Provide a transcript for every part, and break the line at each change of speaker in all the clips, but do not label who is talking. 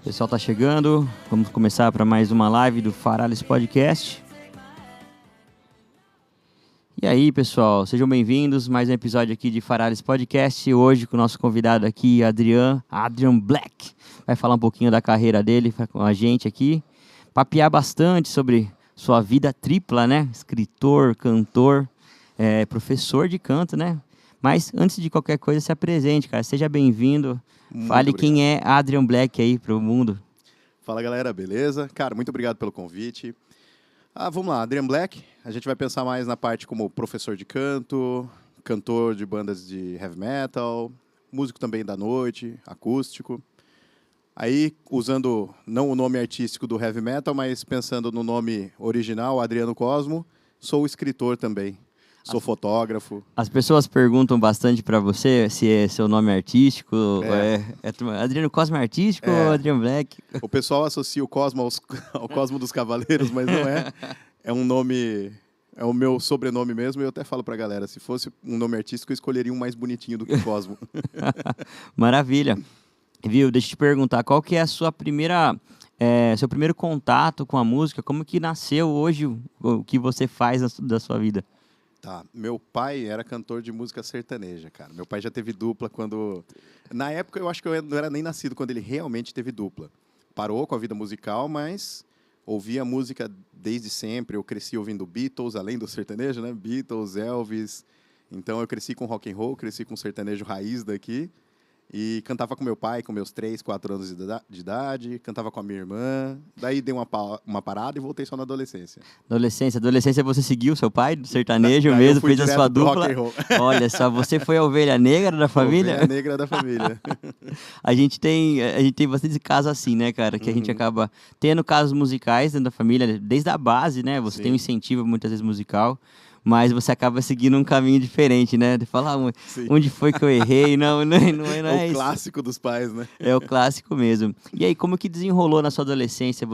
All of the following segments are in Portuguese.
pessoal tá chegando, vamos começar para mais uma live do Farales Podcast. E aí, pessoal, sejam bem-vindos, mais um episódio aqui de Farales Podcast. Hoje com o nosso convidado aqui, Adrian Black. Vai falar um pouquinho da carreira dele com a gente aqui, papear bastante sobre sua vida tripla, né? Escritor, cantor, professor de canto, né? Mas antes de qualquer coisa, se apresente, cara. Seja bem-vindo. Fale quem é Adrian Black aí pro mundo.
Fala, galera, beleza? Cara, muito obrigado pelo convite. Vamos lá, Adrian Black. A gente vai pensar mais na parte como professor de canto, cantor de bandas de heavy metal, músico também da noite, acústico. Aí, usando não o nome artístico do heavy metal, mas pensando no nome original, Adriano Cosmo, sou escritor também. Sou fotógrafo.
As pessoas perguntam bastante para você se é seu nome artístico. Adriano Cosmo é artístico ou Adrian Black?
O pessoal associa o Cosmo ao Cosmo dos Cavaleiros, mas não é. É um nome... É o meu sobrenome mesmo, e eu até falo pra galera, se fosse um nome artístico, eu escolheria um mais bonitinho do que Cosmo.
Maravilha. Viu, deixa eu te perguntar, qual que é a sua seu primeiro contato com a música? Como que nasceu hoje o que você faz da sua vida?
Tá, meu pai era cantor de música sertaneja, cara. Meu pai já teve dupla quando... Na época, eu acho que eu não era nem nascido quando ele realmente teve dupla. Parou com a vida musical, mas ouvia música desde sempre. Eu cresci ouvindo Beatles, além do sertanejo, né? Beatles, Elvis. Então, eu cresci com rock and roll, cresci com sertanejo raiz daqui. E cantava com meu pai, com meus 3, 4 anos de idade. Cantava com a minha irmã. Daí dei uma parada e voltei só na adolescência.
Adolescência você seguiu seu pai do sertanejo mesmo, fez a sua dupla. Olha só, você foi a ovelha negra da família?
Ovelha negra da família.
a gente tem bastante casos assim, né, cara? Que a gente acaba tendo casos musicais dentro da família, desde a base, né? Você tem um incentivo muitas vezes musical. Mas você acaba seguindo um caminho diferente, né? De falar, onde foi que eu errei? Não é
o
isso.
Clássico dos pais, né?
É o clássico mesmo. E aí, como que desenrolou na sua adolescência?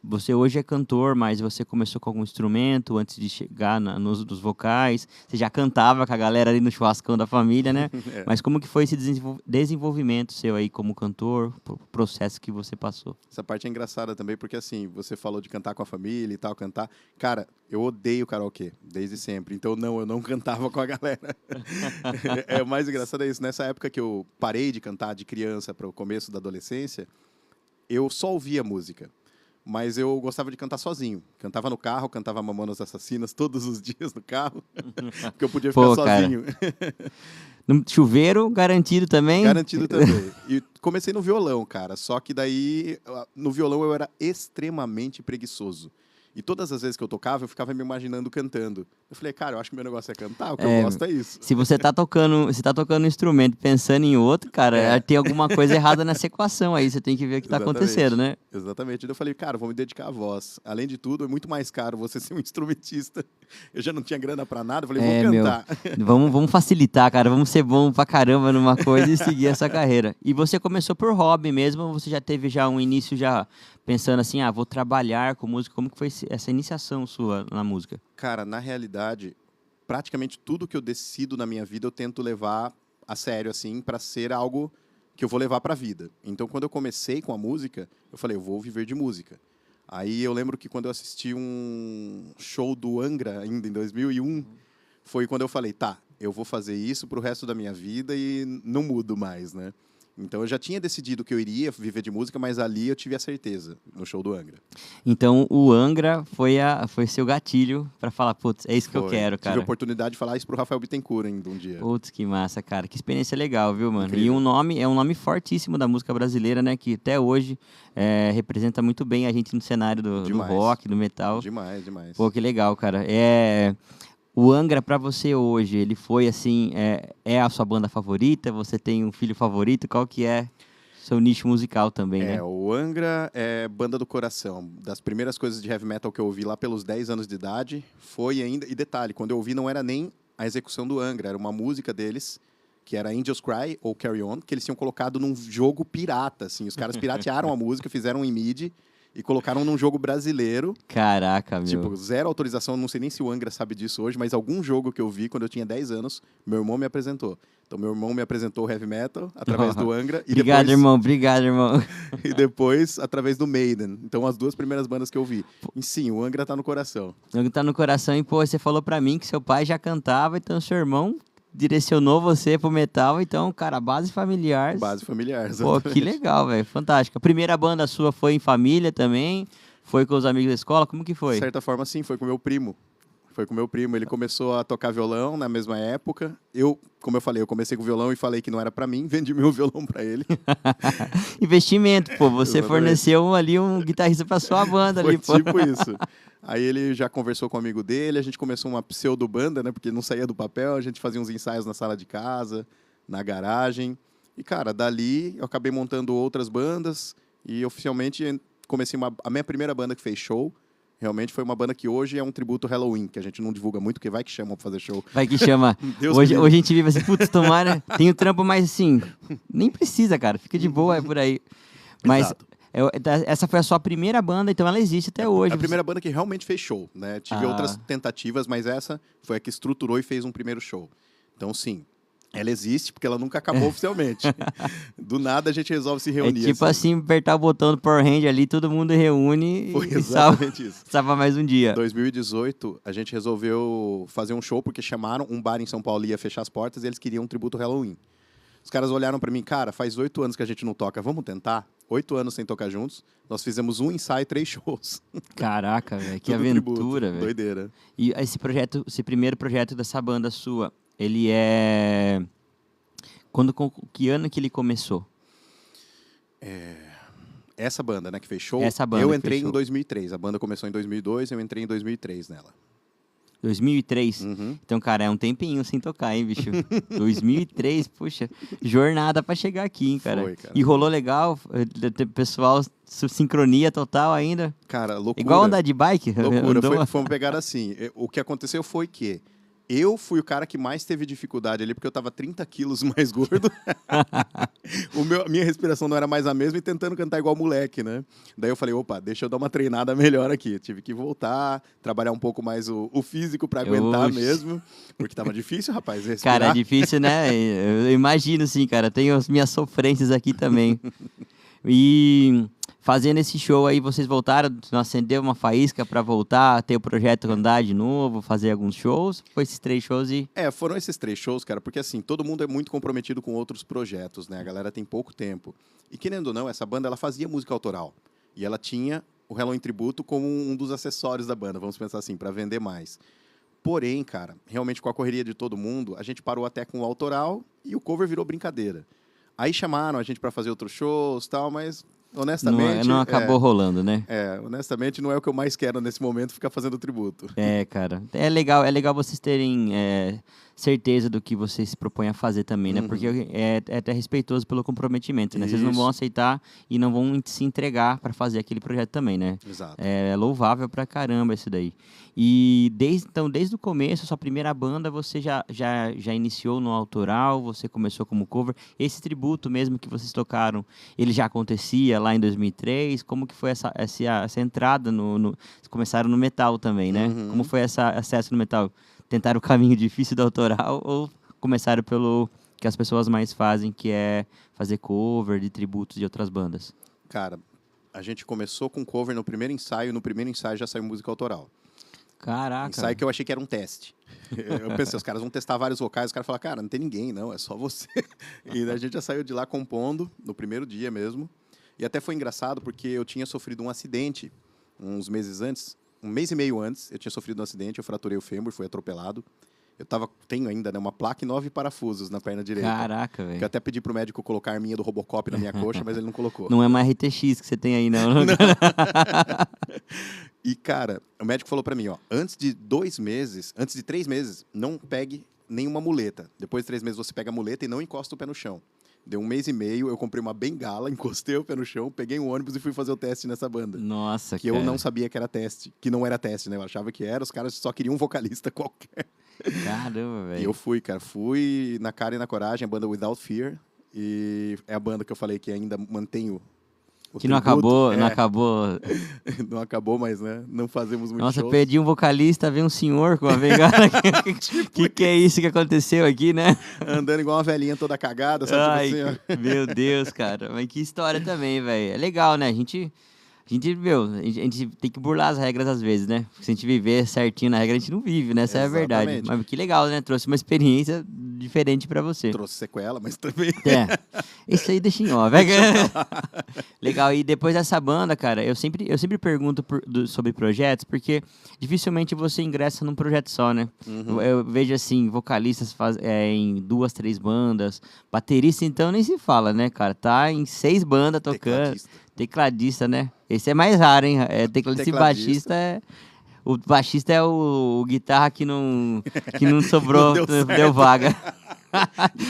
Você hoje é cantor, mas você começou com algum instrumento antes de chegar nos vocais? Você já cantava com a galera ali no churrascão da família, né? Mas como que foi esse desenvolvimento seu aí como cantor, o processo que você passou?
Essa parte é engraçada também, porque assim, você falou de cantar com a família e tal, cantar. Cara, eu odeio karaokê, desde sempre. Então, eu não cantava com a galera. O mais engraçado é isso. Nessa época que eu parei de cantar de criança para o começo da adolescência, eu só ouvia música. Mas eu gostava de cantar sozinho. Cantava no carro, cantava Mamonas Assassinas todos os dias no carro, porque eu podia ficar sozinho.
No chuveiro, garantido também?
Garantido também. E comecei no violão, cara. Só que daí, no violão eu era extremamente preguiçoso. E todas as vezes que eu tocava, eu ficava me imaginando cantando. Eu falei, cara, eu acho que meu negócio é cantar, o que eu gosto é isso.
Se você tá tocando um instrumento pensando em outro, cara, tem alguma coisa errada nessa equação aí, você tem que ver o que tá acontecendo, né?
Exatamente. Eu falei, cara, vou me dedicar à voz. Além de tudo, é muito mais caro você ser um instrumentista. Eu já não tinha grana pra nada, eu falei, vou cantar.
Vamos facilitar, cara, vamos ser bom pra caramba numa coisa e seguir essa carreira. E você começou por hobby mesmo, ou você já teve um início pensando assim, vou trabalhar com música? Como que foi essa iniciação sua na música?
Cara, na realidade, praticamente tudo que eu decido na minha vida eu tento levar a sério, assim, para ser algo que eu vou levar para a vida. Então, quando eu comecei com a música, eu falei, eu vou viver de música. Aí eu lembro que quando eu assisti um show do Angra, ainda em 2001, foi quando eu falei, eu vou fazer isso pro resto da minha vida e não mudo mais, né? Então, eu já tinha decidido que eu iria viver de música, mas ali eu tive a certeza, no show do Angra.
Então, o Angra foi seu gatilho para falar, putz, é isso que eu quero, cara.
Tive a oportunidade de falar isso pro Rafael Bittencourt ainda um dia.
Putz, que massa, cara. Que experiência legal, viu, mano?
Incrível.
E é um nome fortíssimo da música brasileira, né? Que até hoje representa muito bem a gente no cenário do rock, do metal.
Demais, demais.
Pô, que legal, cara. O Angra, pra você hoje, ele foi assim, é a sua banda favorita? Você tem um filho favorito? Qual que é seu nicho musical também, né?
O Angra é banda do coração. Das primeiras coisas de heavy metal que eu ouvi lá pelos 10 anos de idade, foi ainda... E detalhe, quando eu ouvi não era nem a execução do Angra, era uma música deles, que era Angels Cry ou Carry On, que eles tinham colocado num jogo pirata, assim. Os caras piratearam a música, fizeram em MIDI e colocaram num jogo brasileiro.
Caraca, meu.
Tipo, zero autorização, não sei nem se o Angra sabe disso hoje, mas algum jogo que eu vi quando eu tinha 10 anos, meu irmão me apresentou. Então, meu irmão me apresentou o heavy metal através do Angra. E
Obrigado,
depois,
irmão. Obrigado, irmão.
E depois, através do Maiden. Então, as duas primeiras bandas que eu vi. E sim, o Angra tá no coração.
O tá no coração e, pô, você falou pra mim que seu pai já cantava, então seu irmão direcionou você pro metal. Então, cara, base familiar.
Base familiar,
Pô,
exatamente.
que legal, velho. Fantástico. A primeira banda sua foi em família também? Foi com os amigos da escola? Como que foi?
De certa forma, sim, foi com meu primo. Foi com meu primo. Ele começou a tocar violão na mesma época. Como eu falei, eu comecei com violão e falei que não era pra mim. Vendi meu violão pra ele.
Investimento, pô. Você
Exatamente.
forneceu ali um guitarrista pra sua banda
Foi
ali, pô.
tipo isso. Aí ele já conversou com um amigo dele, a gente começou uma pseudo-banda, né? Porque não saía do papel, a gente fazia uns ensaios na sala de casa, na garagem. E, cara, dali eu acabei montando outras bandas e oficialmente comecei a minha primeira banda que fez show. Realmente foi uma banda que hoje é um tributo Halloween, que a gente não divulga muito, porque vai que chamam pra fazer show.
Vai que chama.
Deus
Hoje,
me
hoje a gente vive assim, putz, tomara, tem o trampo, mas assim, nem precisa, cara. Fica de boa, é por aí. Mas
Exato.
essa foi a sua primeira banda, então ela existe até hoje.
A primeira banda que realmente fez show, né? Tive outras tentativas, mas essa foi a que estruturou e fez um primeiro show. Então, sim, ela existe porque ela nunca acabou oficialmente. Do nada a gente resolve se
É
reunir.
tipo assim, apertar o botão do Power Hand ali, todo mundo reúne
Foi
e salva,
exatamente isso.
salva mais um dia.
Em 2018, a gente resolveu fazer um show porque chamaram um bar em São Paulo ia fechar as portas e eles queriam um tributo Halloween. Os caras olharam pra mim, cara, faz 8 anos que a gente não toca, vamos tentar? 8 anos sem tocar juntos, nós fizemos um ensaio e 3 shows.
Caraca, velho, que
Tudo
aventura,
tributo,
velho.
doideira.
E esse primeiro projeto dessa banda sua, ele é... Que ano que ele começou?
Essa banda, né, que fez show,
Essa banda
eu
que
entrei
fez
em
show.
2003. A banda começou em 2002, eu entrei em 2003 nela.
2003?
Uhum.
Então, cara, é um tempinho sem tocar, hein, bicho? 2003, puxa, jornada pra chegar aqui, hein, cara?
Foi, cara.
E rolou legal, pessoal, sincronia total ainda.
Cara, loucura.
Igual andar de bike.
Loucura,
Andou-
foi uma pegada assim. O que aconteceu foi que eu fui o cara que mais teve dificuldade ali, porque eu tava 30 quilos mais gordo. A minha respiração não era mais a mesma e tentando cantar igual moleque, né? Daí eu falei, opa, deixa eu dar uma treinada melhor aqui. Tive que voltar, trabalhar um pouco mais o físico pra aguentar
Oxi.
mesmo, porque tava difícil, rapaz, respirar.
Cara, é difícil, né? Eu imagino, sim, cara. Tenho as minhas sofrências aqui também. E fazendo esse show aí, vocês voltaram, não acendeu uma faísca pra voltar, ter o projeto andar de novo, fazer alguns shows? Foi esses 3 shows e...
Foram esses 3 shows, cara, porque assim, todo mundo é muito comprometido com outros projetos, né? A galera tem pouco tempo. E querendo ou não, essa banda, ela fazia música autoral. E ela tinha o Halloween Tributo como um dos acessórios da banda, vamos pensar assim, para vender mais. Porém, cara, realmente com a correria de todo mundo, a gente parou até com o autoral e o cover virou brincadeira. Aí chamaram a gente para fazer outros shows e tal, mas honestamente...
Não acabou rolando, né?
honestamente, não é o que eu mais quero nesse momento, ficar fazendo tributo.
É, cara. É legal vocês terem certeza do que vocês se propõem a fazer também, né?
Uhum.
Porque é até respeitoso pelo comprometimento, né? Vocês não vão
Isso.
aceitar e não vão se entregar para fazer aquele projeto também, né?
Exato.
É louvável pra caramba isso daí. E desde o começo, a sua primeira banda, você já iniciou no autoral, você começou como cover. Esse tributo mesmo que vocês tocaram, ele já acontecia lá em 2003? Como que foi essa entrada Vocês começaram no metal também, né?
Uhum.
Como foi esse acesso no metal? Tentaram o caminho difícil do autoral ou começaram pelo que as pessoas mais fazem, que é fazer cover de tributos de outras bandas?
Cara, a gente começou com cover no primeiro ensaio já saiu música autoral.
Caraca.
Ensaio que eu achei que era um teste. Eu pensei, os caras vão testar vários vocais, os caras falaram, cara, não tem ninguém, não, é só você. E a gente já saiu de lá compondo, no primeiro dia mesmo. E até foi engraçado, porque eu tinha sofrido um acidente uns meses antes, um mês e meio antes, eu tinha sofrido um acidente, eu fraturei o fêmur, fui atropelado. Tenho ainda, né, uma placa e 9 parafusos na perna direita.
Caraca,
Que eu
velho.
até pedi pro médico colocar a arminha do Robocop na minha coxa, mas ele não colocou.
Não é uma RTX que você tem aí, não.
E, cara, o médico falou pra mim, ó, antes de 3 meses, não pegue nenhuma muleta. Depois de 3 meses, você pega a muleta e não encosta o pé no chão. Deu um mês e meio, eu comprei uma bengala, encostei o pé no chão, peguei um ônibus e fui fazer o teste nessa banda.
Nossa,
Que
cara.
eu não sabia que era teste, que não era teste, né? Eu achava que era, os caras só queriam um vocalista qualquer.
Caramba,
E
velho.
eu fui, cara, fui na cara e na coragem, a banda Without Fear. E é a banda que eu falei que ainda mantenho O
Que não
tributo,
acabou, não acabou.
Não acabou, mas, né? Não fazemos muito
Nossa,
shows.
perdi um vocalista, veio um senhor com uma bengala. Que é isso que aconteceu aqui, né?
Andando igual uma velhinha toda cagada, sabe?
Ai,
Tipo assim, ó.
meu Deus, cara. Mas que história também, velho. É legal, né? A gente tem que burlar as regras às vezes, né? Se a gente viver certinho na regra, a gente não vive, né? Essa é a verdade.
Exatamente.
Mas que legal, né? Trouxe uma experiência diferente pra você.
Trouxe sequela, mas também.
É, isso aí deixa em off. Legal, e depois dessa banda, cara, eu sempre pergunto sobre projetos, porque dificilmente você ingressa num projeto só, né? Eu vejo, assim, vocalistas em 2, 3 bandas, baterista, então, nem se fala, né, cara? Tá em 6 bandas tocando. Tecladista, né? Esse é mais raro, hein? Tecladista e baixista. O baixista é o guitarra que não sobrou,
Não deu
deu vaga.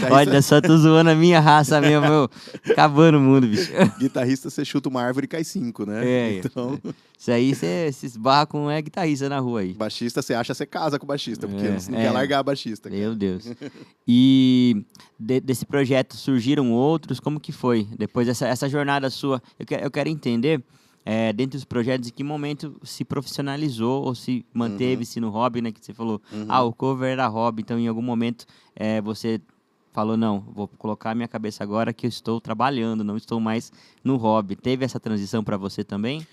Olha, só tô zoando a minha raça mesmo, meu. Acabando o mundo, bicho.
Guitarrista, você chuta uma árvore e cai 5, né? Então,
Isso aí você se esbarra com guitarrista na rua aí.
baixista, você acha, você casa com o baixista, porque você não quer largar a baixista. Cara.
Meu Deus. E desse projeto surgiram outros? Como que foi? Depois dessa jornada sua, eu quero entender, dentro dos projetos, em que momento se profissionalizou ou se manteve-se no hobby, né? Que você falou, o cover era hobby, então em algum momento você falou, não, vou colocar minha cabeça agora que eu estou trabalhando, não estou mais no hobby. Teve essa transição para você também?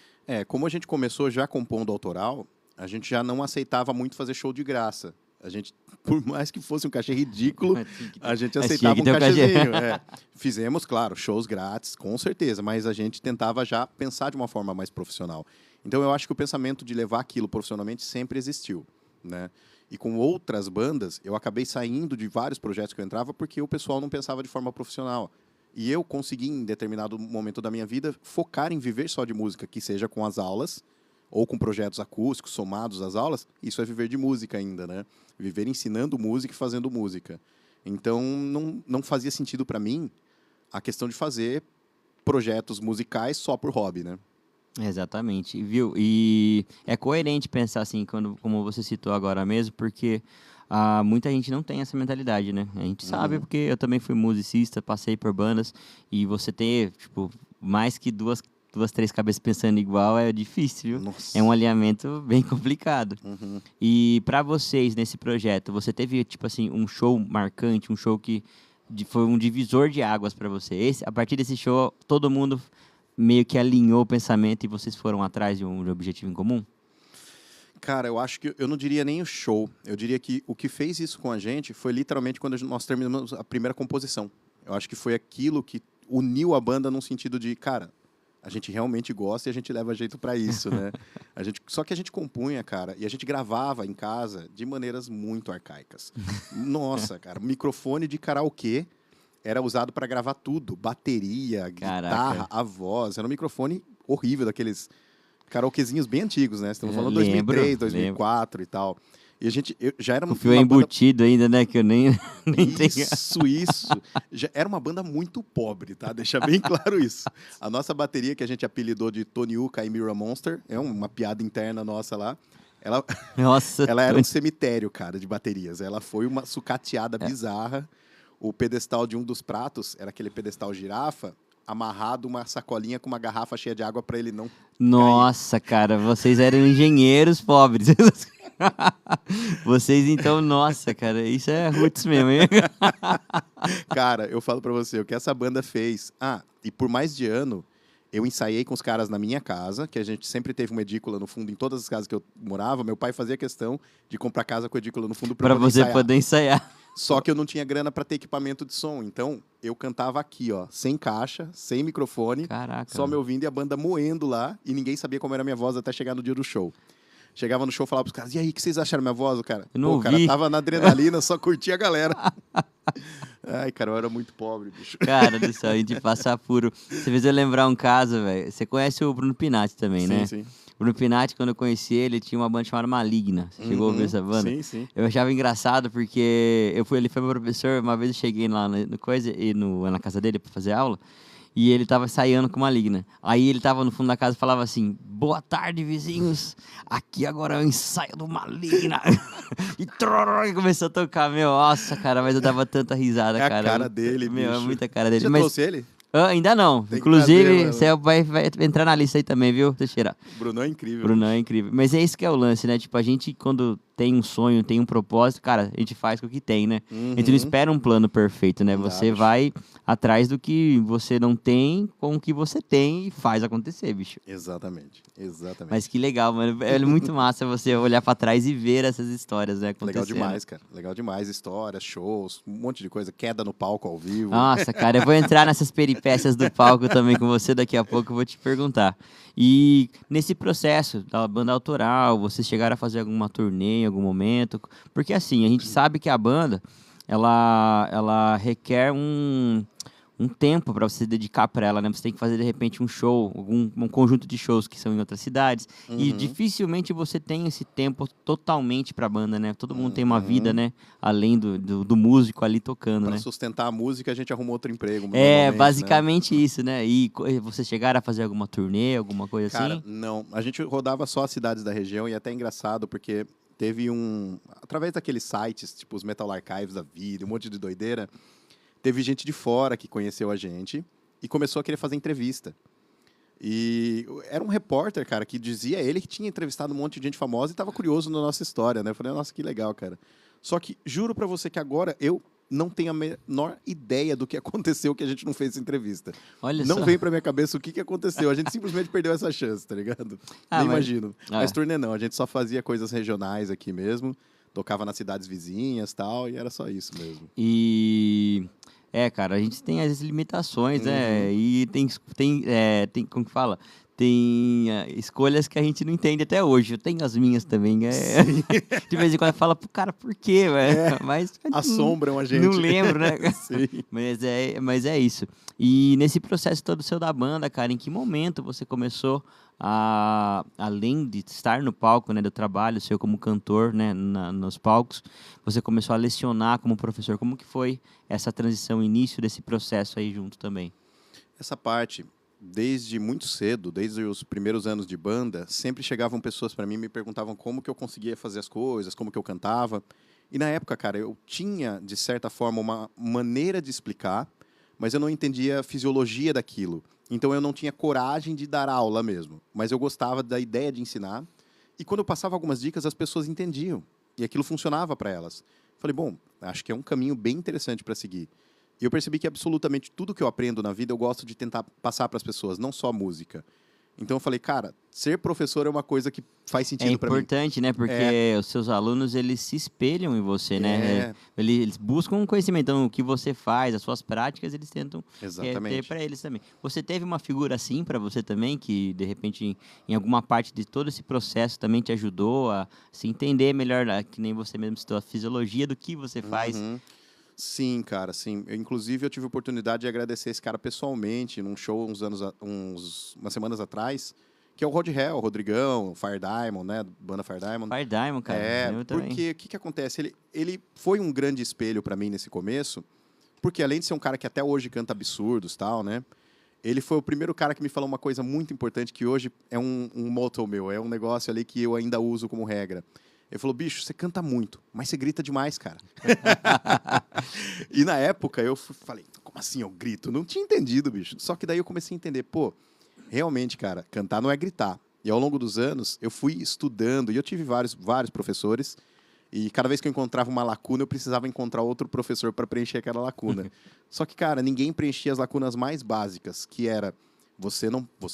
Como a gente começou já compondo autoral, a gente já não aceitava muito fazer show de graça. A gente, por mais que fosse um cachê ridículo, a gente aceitava um cachezinho. Fizemos, claro, shows grátis, com certeza, mas a gente tentava já pensar de uma forma mais profissional. Então, eu acho que o pensamento de levar aquilo profissionalmente sempre existiu, né? E com outras bandas, eu acabei saindo de vários projetos que eu entrava porque o pessoal não pensava de forma profissional. E eu consegui, em determinado momento da minha vida, focar em viver só de música, que seja com as aulas, ou com projetos acústicos somados às aulas, isso é viver de música ainda, né? Viver ensinando música e fazendo música. Então, não fazia sentido para mim a questão de fazer projetos musicais só por hobby, né?
Exatamente, viu? E é coerente pensar assim, como você citou agora mesmo, porque muita gente não tem essa mentalidade, né? A gente sabe, porque eu também fui musicista, passei por bandas, e você ter, tipo, mais que duas, 3 cabeças pensando igual é difícil, viu?
Nossa.
É um alinhamento bem complicado. E para vocês, nesse projeto, você teve, tipo assim, um show marcante, um show que foi um divisor de águas para você? A partir desse show, todo mundo meio que alinhou o pensamento e vocês foram atrás de um objetivo em comum?
Cara, eu acho que eu não diria nem o show. Eu diria que o que fez isso com a gente foi literalmente quando nós terminamos a primeira composição. Eu acho que foi aquilo que uniu a banda num sentido de, cara, a gente realmente gosta e a gente leva jeito pra isso, né? Só que a gente compunha, cara, e a gente gravava em casa de maneiras muito arcaicas. Nossa, cara, microfone de karaokê era usado para gravar tudo. Bateria, guitarra, a voz. Era um microfone horrível, daqueles karaokezinhos bem antigos, né? Estamos falando de 2003, 2004 e tal. E eu já era
o fio embutido ainda, né? Que eu nem tenho.
Isso. Já era uma banda muito pobre, tá? Deixa bem claro isso. A nossa bateria, que a gente apelidou de Tony Uka e Mira Monster, é uma piada interna nossa lá. Ela era um cemitério, cara, de baterias. Ela foi uma sucateada bizarra. O pedestal de um dos pratos era aquele pedestal girafa, amarrado uma sacolinha com uma garrafa cheia de água para ele não
Nossa,
cair.
Cara, vocês eram engenheiros pobres. Vocês, então, nossa, cara, isso é roots mesmo, hein?
Cara, eu falo pra você, o que essa banda fez... e por mais de ano, eu ensaiei com os caras na minha casa, que a gente sempre teve uma edícula no fundo em todas as casas que eu morava. Meu pai fazia questão de comprar casa com edícula no fundo pra
você poder ensaiar.
Só que eu não tinha grana pra ter equipamento de som, então eu cantava aqui, ó, sem caixa, sem microfone,
Caraca,
só me ouvindo e a banda moendo lá, e ninguém sabia como era a minha voz até chegar no dia do show. Chegava no show, falava pros caras, e aí, o que vocês acharam da minha voz? O cara,
o
cara tava na adrenalina, só curtia a galera. Ai, cara, eu era muito pobre, bicho.
Cara do céu, a gente passa apuro. Você fez eu lembrar um caso, velho. Você conhece o Bruno Pinatti também, né?
Sim.
O Bruno Pinatti, quando eu conheci ele tinha uma banda chamada Maligna. Você chegou a ouvir essa banda?
Sim.
Eu achava engraçado porque ele foi meu professor. Uma vez eu cheguei lá na casa dele pra fazer aula. E ele tava ensaiando com Maligna. Aí ele tava no fundo da casa e falava assim: boa tarde, vizinhos. Aqui agora é o ensaio do Maligna. E começou a tocar. Nossa, cara, mas eu dava tanta risada, cara.
É a cara dele, bicho.
É muita cara dele.
Você já trouxe ele?
Ainda não.
Tem que
Inclusive,
trazer, mano.
você vai entrar na lista aí também, viu, Teixeira?
O Brunão é incrível.
Brunão é incrível. Mas é isso que é o lance, né? Tipo, a gente, quando tem um sonho, tem um propósito, cara, a gente faz com o que tem, né? A gente não
Uhum.
espera um plano perfeito, né?
Não dá,
Você
bicho.
vai atrás do que você não tem, com o que você tem e faz acontecer, bicho.
Exatamente. Exatamente.
Mas que legal, mano. É muito massa você olhar pra trás e ver essas histórias, né,
Legal
acontecendo.
demais, cara. Legal demais. Histórias, shows, um monte de coisa. Queda no palco ao vivo.
Nossa, cara, eu vou entrar nessas peripécias do palco também com você daqui a pouco, eu vou te perguntar. E nesse processo da banda autoral, vocês chegaram a fazer alguma turnê em algum momento? Porque assim, a gente sabe que a banda, ela requer um tempo para você se dedicar para ela, né? Você tem que fazer de repente um show, um conjunto de shows que são em outras cidades, e
Uhum.
dificilmente você tem esse tempo totalmente para a banda, né? Todo mundo tem uma vida,
Uhum.
né? Além do músico ali tocando,
Para
né?
sustentar a música, a gente arruma outro emprego,
É,
normalmente, né?
basicamente isso, né? E vocês chegaram a fazer alguma turnê, alguma coisa
Cara,
assim?
não. A gente rodava só as cidades da região e é até engraçado porque teve através daqueles sites, tipo os Metal Archives da vida, um monte de doideira, teve gente de fora que conheceu a gente e começou a querer fazer entrevista. E era um repórter, cara, que dizia ele que tinha entrevistado um monte de gente famosa e estava curioso na nossa história, né? Eu falei, nossa, que legal, cara. Só que juro pra você que agora eu não tenho a menor ideia do que aconteceu que a gente não fez essa entrevista.
Olha
Não
só.
vem pra minha cabeça o que aconteceu. A gente simplesmente perdeu essa chance, tá ligado?
Ah,
Nem
mas.
imagino. Mas
É.
turnê não, a gente só fazia coisas regionais aqui mesmo, tocava nas cidades vizinhas tal, e era só isso mesmo.
E. É, cara, a gente tem as limitações, né?
Uhum.
E tem como que fala? Tem escolhas que a gente não entende até hoje. Eu tenho as minhas também.
Sim.
De vez em quando fala, pô, cara, por quê, velho?
É,
Mas
assombram a
não
gente.
lembro, né?
Sim.
Mas é isso. E nesse processo todo seu da banda, cara, em que momento você começou além de estar no palco, né, do trabalho seu como cantor, né, nos palcos, você começou a lecionar como professor? Como que foi essa transição, início desse processo aí junto também?
Essa parte, desde muito cedo, desde os primeiros anos de banda, sempre chegavam pessoas para mim e me perguntavam como que eu conseguia fazer as coisas, como que eu cantava. E na época, cara, eu tinha, de certa forma, uma maneira de explicar, mas eu não entendia a fisiologia daquilo. Então eu não tinha coragem de dar aula mesmo. Mas eu gostava da ideia de ensinar. E quando eu passava algumas dicas, as pessoas entendiam. E aquilo funcionava para elas. Falei, bom, acho que é um caminho bem interessante para seguir. E eu percebi que absolutamente tudo que eu aprendo na vida eu gosto de tentar passar para as pessoas, não só a música. Então eu falei, cara, ser professor é uma coisa que faz
É
sentido para mim.
importante, né?
É,
Porque os seus alunos, eles se espelham em você, né?
é,
Eles buscam um conhecimento. Então, o que você faz, as suas práticas, eles tentam ter
exatamente.
para eles também. Você teve uma figura assim para você também, que de repente, em alguma parte de todo esse processo também te ajudou a se entender melhor, que nem você mesmo citou, a fisiologia do que você faz?
Uhum. Sim, cara, sim. Inclusive, eu tive a oportunidade de agradecer esse cara pessoalmente num show umas semanas atrás, que é o Rod Hell, o Rodrigão, o Fire Diamond, né? Banda Fire Diamond.
Fire Diamond, cara.
É,
Eu também.
porque o que acontece? Ele foi um grande espelho para mim nesse começo, porque além de ser um cara que até hoje canta absurdos tal, né? Ele foi o primeiro cara que me falou uma coisa muito importante que hoje é um motto meu, é um negócio ali que eu ainda uso como regra. Ele falou, bicho, você canta muito, mas você grita demais, cara. E na época eu falei, como assim eu grito? Não tinha entendido, bicho. Só que daí eu comecei a entender, pô, realmente, cara, cantar não é gritar. E ao longo dos anos eu fui estudando, e eu tive vários professores, e cada vez que eu encontrava uma lacuna, eu precisava encontrar outro professor para preencher aquela lacuna. Só que, cara, ninguém preenchia as lacunas mais básicas, que era você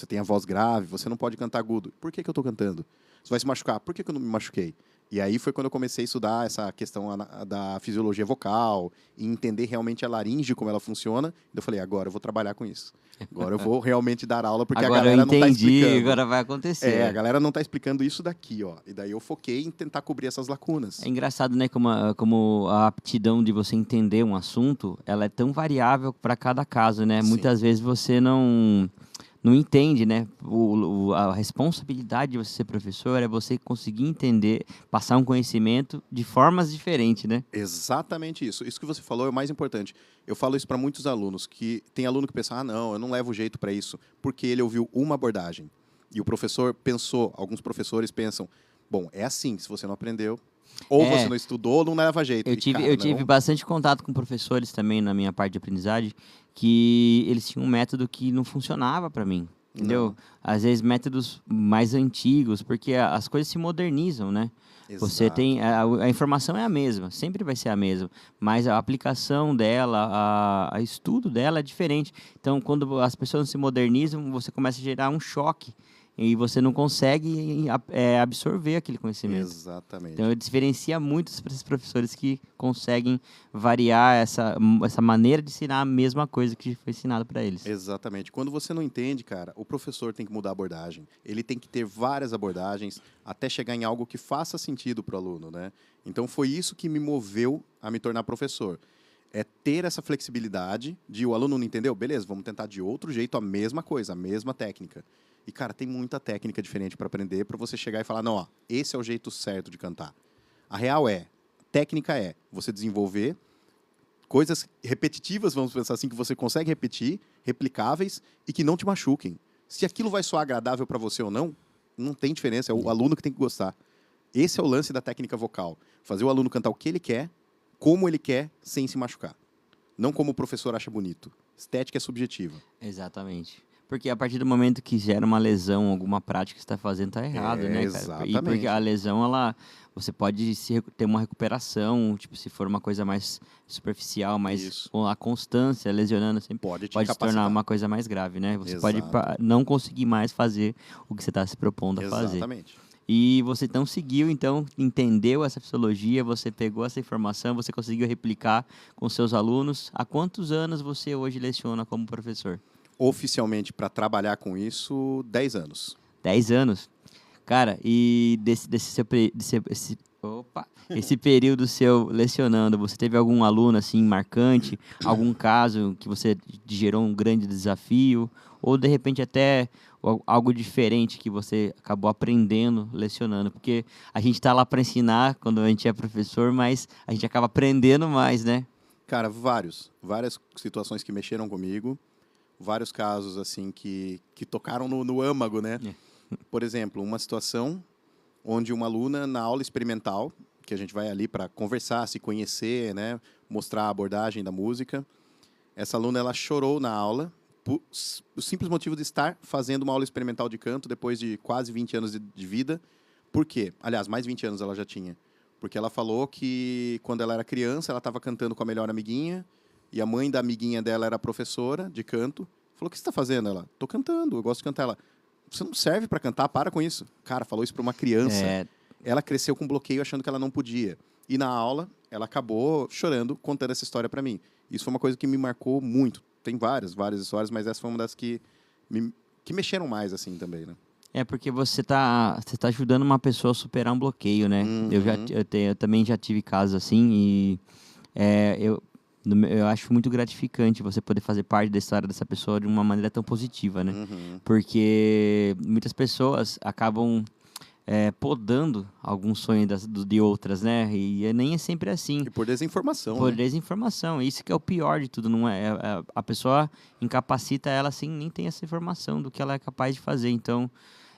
tem a voz grave, você não pode cantar agudo. Por que eu estou cantando? Você vai se machucar. Por que eu não me machuquei? E aí foi quando eu comecei a estudar essa questão da fisiologia vocal e entender realmente a laringe, como ela funciona. Eu falei, agora eu vou trabalhar com isso. Agora eu vou realmente dar aula, porque
Agora
a
eu
galera não está
entendi,
explicando.
agora vai
É, a
acontecer.
galera não está explicando isso daqui, ó. E daí eu foquei em tentar cobrir essas lacunas.
É engraçado, né, como a aptidão de você entender um assunto, ela é tão variável para cada caso, né?
Sim.
Muitas vezes você não entende, né? A responsabilidade de você ser professor é você conseguir entender, passar um conhecimento de formas diferentes, né?
Exatamente isso. Isso que você falou é o mais importante. Eu falo isso para muitos alunos, que tem aluno que pensa, ah, não, eu não levo jeito para isso, porque ele ouviu uma abordagem. E o professor pensou, alguns professores pensam, bom, é assim, se você não aprendeu, Ou você não estudou, ou não leva jeito.
Eu tive bastante contato com professores também na minha parte de aprendizagem, que eles tinham um método que não funcionava para mim, entendeu?
Não.
Às vezes métodos mais antigos, porque as coisas se modernizam, né?
Exato.
Você tem a informação é a mesma, sempre vai ser a mesma, mas a aplicação dela, a estudo dela é diferente. Então, quando as pessoas se modernizam, você começa a gerar um choque e você não consegue absorver aquele conhecimento.
Exatamente.
Então, diferencia muito esses professores que conseguem variar essa maneira de ensinar a mesma coisa que foi ensinado para eles.
Exatamente. Quando você não entende, cara, o professor tem que mudar a abordagem. Ele tem que ter várias abordagens até chegar em algo que faça sentido para o aluno, né? Então, foi isso que me moveu a me tornar professor. É ter essa flexibilidade de o aluno não entendeu? Beleza, vamos tentar de outro jeito a mesma coisa, a mesma técnica. E, cara, tem muita técnica diferente para aprender, para você chegar e falar, não, ó, esse é o jeito certo de cantar. A real técnica é você desenvolver coisas repetitivas, vamos pensar assim, que você consegue repetir, replicáveis e que não te machuquem. Se aquilo vai soar agradável para você ou não, não tem diferença, é o aluno que tem que gostar. Esse é o lance da técnica vocal. Fazer o aluno cantar o que ele quer, como ele quer, sem se machucar. Não como o professor acha bonito. Estética é subjetiva.
Exatamente. Porque a partir do momento que gera uma lesão, alguma prática que você está fazendo, está errado, né, cara?
Exatamente.
E porque a lesão, você pode ter uma recuperação, tipo, se for uma coisa mais superficial, mas com a constância lesionando sempre
pode
se tornar uma coisa mais grave, né? Você pode não conseguir mais fazer o que você está se propondo a fazer.
Exatamente.
E você então seguiu, entendeu essa fisiologia, você pegou essa informação, você conseguiu replicar com seus alunos. Há quantos anos você hoje leciona como professor?
Oficialmente, para trabalhar com isso, 10 anos.
10 anos? Cara, e esse período seu lecionando, você teve algum aluno assim marcante, algum caso que você gerou um grande desafio, ou de repente até algo diferente que você acabou aprendendo lecionando? Porque a gente está lá para ensinar quando a gente é professor, mas a gente acaba aprendendo mais, né?
Cara, várias situações que mexeram comigo, vários casos assim que tocaram no âmago, né? Por exemplo, uma situação onde uma aluna, na aula experimental, que a gente vai ali para conversar, se conhecer, né? Mostrar a abordagem da música, essa aluna ela chorou na aula por o simples motivo de estar fazendo uma aula experimental de canto depois de quase 20 anos de vida. Por quê? Aliás, mais 20 anos ela já tinha. Porque ela falou que quando ela era criança, ela estava cantando com a melhor amiguinha, e a mãe da amiguinha dela era professora de canto. Falou, o que você está fazendo? Ela, tô cantando, eu gosto de cantar. Ela, você não serve para cantar, para com isso. Cara, falou isso para uma criança. Ela cresceu com bloqueio achando que ela não podia. E na aula, ela acabou chorando, contando essa história para mim. Isso foi uma coisa que me marcou muito. Tem várias histórias, mas essa foi uma das que mexeram mais, assim, também, né?
É porque você tá ajudando uma pessoa a superar um bloqueio, né?
Uhum.
Eu também já tive casos assim e eu acho muito gratificante você poder fazer parte da história dessa pessoa de uma maneira tão positiva, né?
Uhum.
Porque muitas pessoas acabam podando algum sonho de outras, né? E nem é sempre assim.
E por desinformação,
Por
né?
desinformação. Isso que é o pior de tudo, não é? A pessoa incapacita ela assim, nem tem essa informação do que ela é capaz de fazer. Então,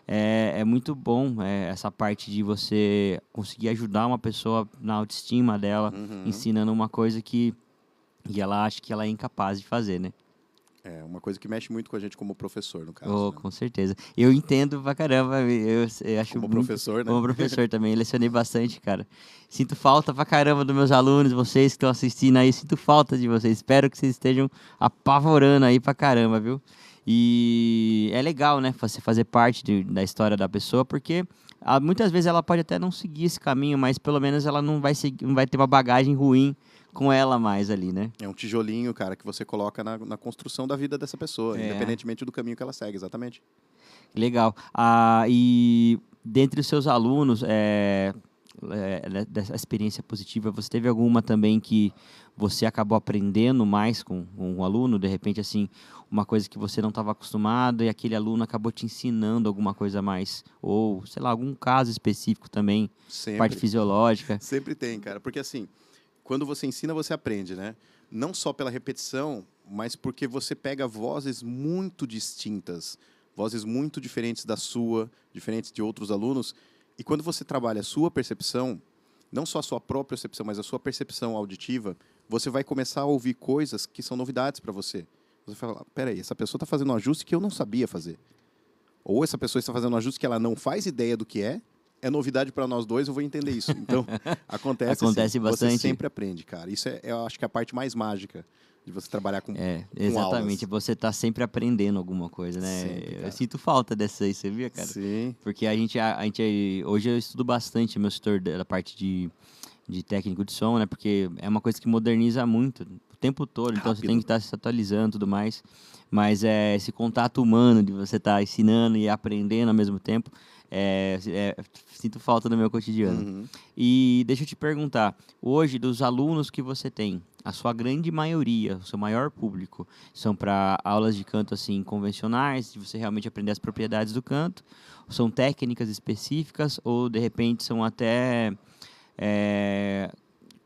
é muito bom essa parte de você conseguir ajudar uma pessoa na autoestima dela, ensinando uma coisa que ela acha que ela é incapaz de fazer, né?
É uma coisa que mexe muito com a gente como professor, no caso.
Oh,
né?
Com certeza. Eu entendo pra caramba. Eu acho
Como
muito,
professor, né?
Como professor também. Lecionei bastante, cara. Sinto falta pra caramba dos meus alunos, vocês que estão assistindo aí. Sinto falta de vocês. Espero que vocês estejam apavorando aí pra caramba, viu? E é legal, né? Você fazer parte da história da pessoa, porque muitas vezes ela pode até não seguir esse caminho, mas pelo menos ela não vai ter uma bagagem ruim com ela mais ali, né?
É um tijolinho, cara, que você coloca na construção da vida dessa pessoa, independentemente do caminho que ela segue, exatamente.
Legal. E dentre os seus alunos, dessa experiência positiva, você teve alguma também que você acabou aprendendo mais com um aluno? De repente, assim, uma coisa que você não estava acostumado e aquele aluno acabou te ensinando alguma coisa a mais? Ou, sei lá, algum caso específico também,
Sempre.
parte fisiológica?
Sempre tem, cara. Porque assim, quando você ensina, você aprende, né? Não só pela repetição, mas porque você pega vozes muito distintas, vozes muito diferentes da sua, diferentes de outros alunos. E quando você trabalha a sua percepção, não só a sua própria percepção, mas a sua percepção auditiva, você vai começar a ouvir coisas que são novidades para você. Você vai falar, peraí, essa pessoa está fazendo um ajuste que eu não sabia fazer. Ou essa pessoa está fazendo um ajuste que ela não faz ideia do que é novidade para nós dois, eu vou entender isso. Então, acontece assim,
bastante.
Você sempre aprende, cara. Isso eu acho que é a parte mais mágica de você trabalhar com
exatamente.
aulas.
Você tá sempre aprendendo alguma coisa, né?
Sempre,
eu sinto falta dessa aí, você via, cara?
Sim.
Porque a gente hoje eu estudo bastante meu setor da parte de técnico de som, né? Porque é uma coisa que moderniza muito o tempo todo, então
Rápido.
você tem que estar se atualizando e tudo mais. Mas esse contato humano de você estar ensinando e aprendendo ao mesmo tempo, sinto falta no meu cotidiano.
Uhum.
E deixa eu te perguntar, hoje dos alunos que você tem, a sua grande maioria, o seu maior público, são para aulas de canto assim convencionais, de você realmente aprender as propriedades do canto, são técnicas específicas ou de repente são até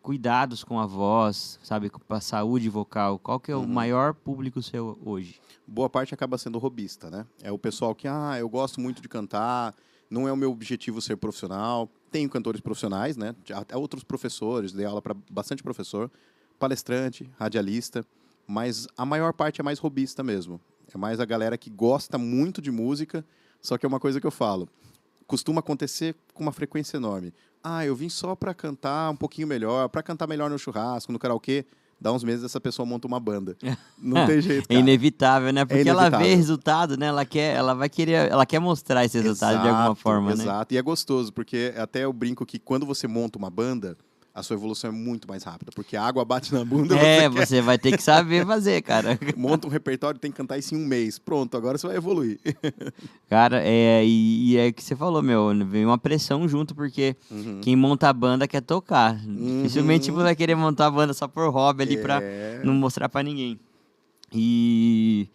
cuidados com a voz, sabe, com a saúde vocal? Qual que é o maior público seu hoje?
Boa parte acaba sendo robista, né? É o pessoal que, eu gosto muito de cantar, não é o meu objetivo ser profissional. Tenho cantores profissionais, né? Até outros professores, dei aula para bastante professor, palestrante, radialista, mas a maior parte é mais robista mesmo. É mais a galera que gosta muito de música, só que é uma coisa que eu falo, costuma acontecer com uma frequência enorme. Eu vim só para cantar um pouquinho melhor, para cantar melhor no churrasco, no karaokê. Dá uns meses essa pessoa monta uma banda. Não tem jeito, cara.
É inevitável, né? Porque ela
inevitável.
vê resultado, né? Ela quer mostrar esse resultado de alguma forma, né?
Exato, e é gostoso, porque até eu brinco que quando você monta uma banda, a sua evolução é muito mais rápida, porque a água bate na bunda.
Você vai ter que saber fazer, cara.
Monta um repertório, tem que cantar isso em um mês. Pronto, agora você vai evoluir.
Cara, e é o que você falou, meu, vem uma pressão junto, porque quem monta a banda quer tocar. Dificilmente você vai querer montar a banda só por hobby ali pra não mostrar pra ninguém. E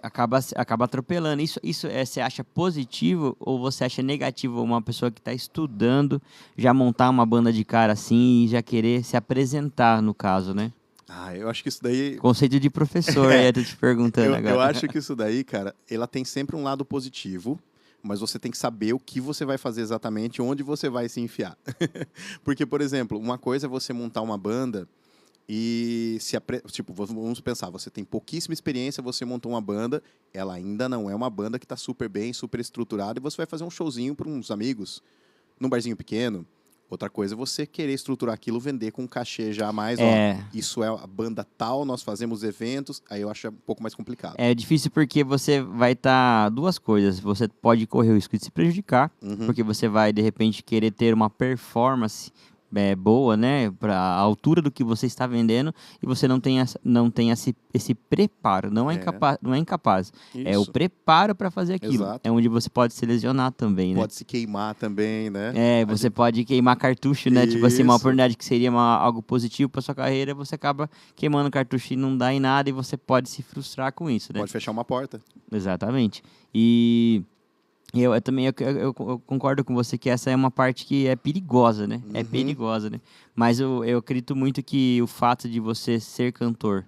acaba atropelando. Isso você acha positivo ou você acha negativo uma pessoa que está estudando já montar uma banda de cara assim e já querer se apresentar, no caso, né?
Eu acho que isso daí...
Conceito de professor, aí eu tô te perguntando agora.
Eu acho que isso daí, cara, ela tem sempre um lado positivo, mas você tem que saber o que você vai fazer exatamente, onde você vai se enfiar. Porque, por exemplo, uma coisa é você montar uma banda e vamos pensar, você tem pouquíssima experiência, você montou uma banda, ela ainda não é uma banda que está super bem, super estruturada, e você vai fazer um showzinho para uns amigos, num barzinho pequeno. Outra coisa é você querer estruturar aquilo, vender com um cachê já mais, isso é a banda tal, nós fazemos eventos, aí eu acho um pouco mais complicado.
É difícil porque você vai estar duas coisas, você pode correr o risco de se prejudicar, porque você vai, de repente, querer ter uma performance boa, né, para a altura do que você está vendendo, e você não tem esse preparo, não é incapaz, é o preparo para fazer aquilo.
Exato.
É onde você pode se lesionar também, né?
Pode se queimar também, né?
Você pode queimar cartucho, né? Tipo assim, uma oportunidade que seria algo positivo para sua carreira, você acaba queimando cartucho e não dá em nada, e você pode se frustrar com isso, né?
Pode fechar uma porta.
Exatamente. E eu também eu concordo com você que essa é uma parte que é perigosa, né? É perigosa, né? Mas eu acredito muito que o fato de você ser cantor,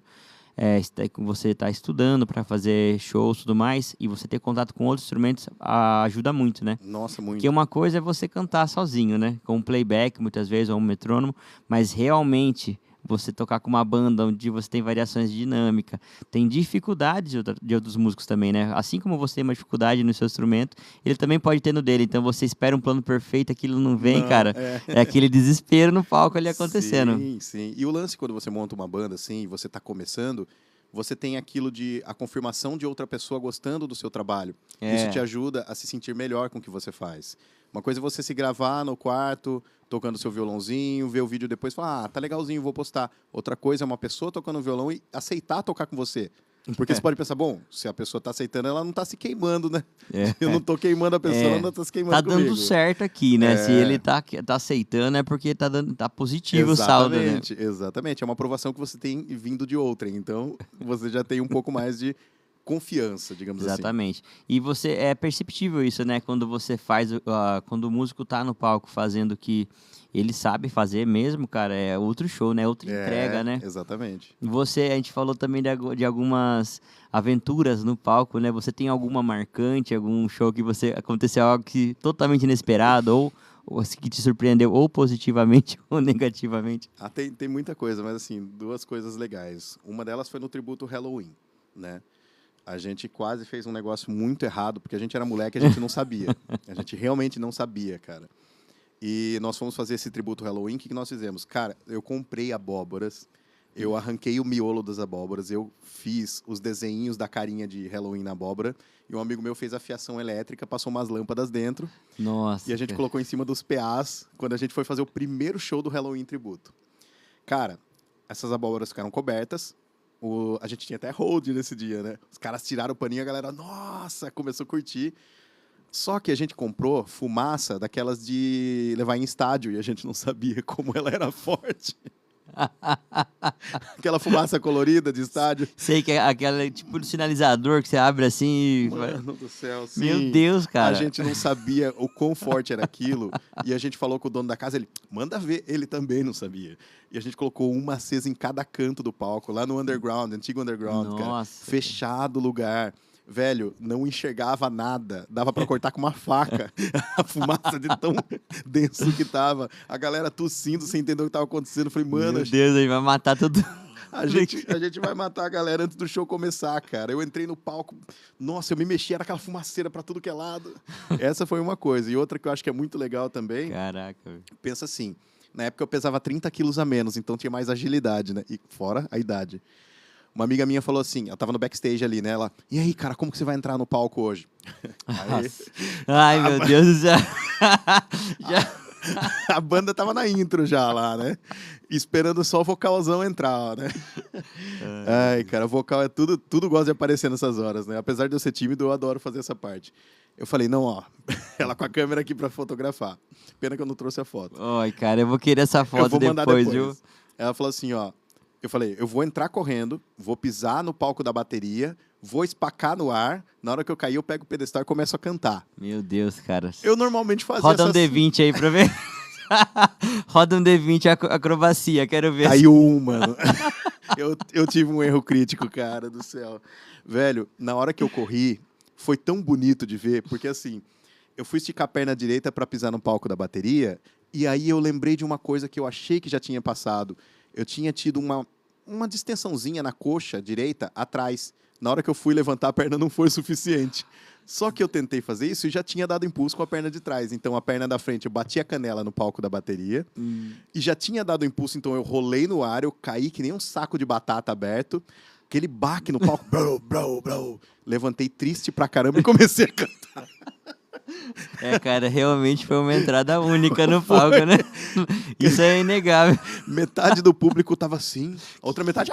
você está estudando para fazer shows e tudo mais, e você ter contato com outros instrumentos ajuda muito, né?
Nossa, muito.
Porque uma coisa é você cantar sozinho, né? Com um playback, muitas vezes, ou um metrônomo, mas realmente você tocar com uma banda onde você tem variações de dinâmica, tem dificuldades de outros músicos também, né? Assim como você tem uma dificuldade no seu instrumento, ele também pode ter no dele. Então você espera um plano perfeito, aquilo não vem, cara. É aquele desespero no palco ali acontecendo.
Sim, sim. E o lance quando você monta uma banda assim, e você está começando, você tem aquilo a confirmação de outra pessoa gostando do seu trabalho. Isso te ajuda a se sentir melhor com o que você faz. Uma coisa é você se gravar no quarto, tocando seu violãozinho, ver o vídeo depois e falar, tá legalzinho, vou postar. Outra coisa é uma pessoa tocando violão e aceitar tocar com você. Porque você pode pensar, bom, se a pessoa está aceitando, ela não está se queimando, né? Eu não estou queimando a pessoa, ela não está se queimando comigo.
Tá dando certo aqui, né? Se ele tá aceitando, é porque tá positivo o saldo, né?
Exatamente. É uma aprovação que você tem vindo de outrem. Então, você já tem um pouco mais de confiança, digamos assim.
Exatamente. E é perceptível isso, né? Quando você faz, quando o músico tá no palco fazendo o que ele sabe fazer mesmo, cara, é outro show, né? Outra entrega, né?
Exatamente.
A gente falou também de algumas aventuras no palco, né? Você tem alguma marcante, algum show que aconteceu algo totalmente inesperado, que te surpreendeu ou positivamente ou negativamente?
Tem muita coisa, mas assim, duas coisas legais. Uma delas foi no tributo Halloween, né? A gente quase fez um negócio muito errado, porque a gente era moleque e a gente não sabia. A gente realmente não sabia, cara. E nós fomos fazer esse tributo Halloween, o que nós fizemos? Cara, eu comprei abóboras, eu arranquei o miolo das abóboras, eu fiz os desenhinhos da carinha de Halloween na abóbora, e um amigo meu fez a fiação elétrica, passou umas lâmpadas dentro,
Nossa.
e a gente colocou em cima dos PAs, quando a gente foi fazer o primeiro show do Halloween tributo. Cara, essas abóboras ficaram cobertas, a gente tinha até hold nesse dia, né? Os caras tiraram o paninho, a galera, nossa, começou a curtir. Só que a gente comprou fumaça daquelas de levar em estádio e a gente não sabia como ela era forte. Aquela fumaça colorida de estádio.
Sei que é aquela tipo de sinalizador que você abre assim e...
Mano do céu, sim.
Meu Deus, cara.
A gente não sabia o quão forte era aquilo. E a gente falou com o dono da casa, ele, manda ver. Ele também não sabia. E a gente colocou uma acesa em cada canto do palco, lá no underground, antigo underground,
Nossa,
cara. Fechado o lugar. Velho, não enxergava nada. Dava pra cortar com uma faca. A fumaça de tão denso que tava. A galera tossindo sem entender o que tava acontecendo. Eu falei, mano...
Meu Deus, ele vai matar todo...
A gente vai matar a galera antes do show começar, cara. Eu entrei no palco, nossa, eu me mexi, era aquela fumaceira pra tudo que é lado. Essa foi uma coisa. E outra que eu acho que é muito legal também...
Caraca.
Pensa assim, na época eu pesava 30 quilos a menos, então tinha mais agilidade, né? E fora a idade. Uma amiga minha falou assim, ela tava no backstage ali, né? Ela, e aí, cara, como que você vai entrar no palco hoje? Aí,
ai, meu Deus do céu.
a banda tava na intro já lá, né? Esperando só o vocalzão entrar, né? Ai, cara, o vocal é tudo gosta de aparecer nessas horas, né? Apesar de eu ser tímido, eu adoro fazer essa parte. Eu falei, não, ó, ela com a câmera aqui pra fotografar. Pena que eu não trouxe a foto.
Ai, cara, eu vou querer essa foto depois, viu?
Ela falou assim, ó, eu falei, eu vou entrar correndo, vou pisar no palco da bateria, vou espacar no ar, na hora que eu cair eu pego o pedestal e começo a cantar.
Meu Deus, cara.
Eu normalmente fazia
Roda um D20 aí pra ver. Roda um D20 acrobacia, quero ver.
Caiu mano. eu tive um erro crítico, cara do céu. Velho, na hora que eu corri, foi tão bonito de ver, porque assim, eu fui esticar a perna direita pra pisar no palco da bateria, e aí eu lembrei de uma coisa que eu achei que já tinha passado. Eu tinha tido uma distensãozinha na coxa direita atrás. Na hora que eu fui levantar, a perna não foi suficiente. Só que eu tentei fazer isso e já tinha dado impulso com a perna de trás. Então, a perna da frente, eu bati a canela no palco da bateria. E já tinha dado impulso, então eu rolei no ar, eu caí que nem um saco de batata aberto. Aquele baque no palco. Bro, bro, bro. Levantei triste pra caramba e comecei a cantar.
É, cara, realmente foi uma entrada única no palco, né? Isso é inegável.
Metade do público tava assim, a outra metade...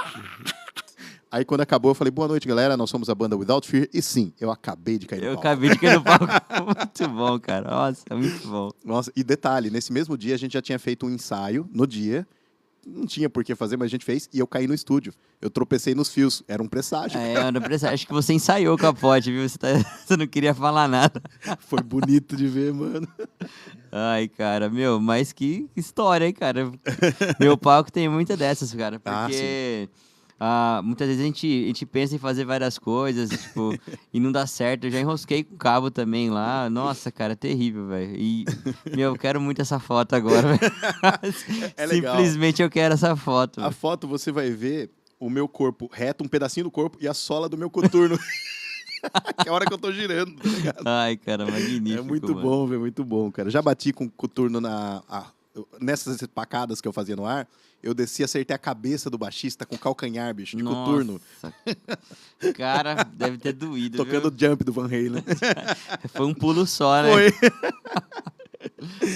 Aí, quando acabou, eu falei, boa noite, galera, nós somos a banda Without Fear. E sim, eu acabei de cair no palco.
Eu acabei de cair no palco. Muito bom, cara. Nossa, muito bom.
Nossa, e detalhe, nesse mesmo dia, a gente já tinha feito um ensaio, no dia... Não tinha por que fazer, mas a gente fez. E eu caí no estúdio. Eu tropecei nos fios. Era um presságio.
Era um presságio. Acho que você ensaiou com a pote, viu? Você não queria falar nada.
Foi bonito de ver, mano.
Ai, cara, meu, mas que história, hein, cara? Meu palco tem muita dessas, cara. Porque muitas vezes a gente pensa em fazer várias coisas, tipo, e não dá certo. Eu já enrosquei com cabo também lá. Nossa, cara, terrível, velho. E, meu, eu quero muito essa foto agora, velho.
É legal.
Simplesmente eu quero essa foto.
A foto você vai ver o meu corpo reto, um pedacinho do corpo e a sola do meu coturno. Que é a hora que eu tô girando, tá ligado?
Ai, cara, magnífico.
É muito
mano.
bom, velho, muito bom, cara. Já bati com o coturno nessas pacadas que eu fazia no ar, eu desci e acertei a cabeça do baixista com calcanhar, bicho, de coturno.
Cara, deve ter doído,
tocando o Jump do Van Halen.
Foi um pulo só, né?
Foi.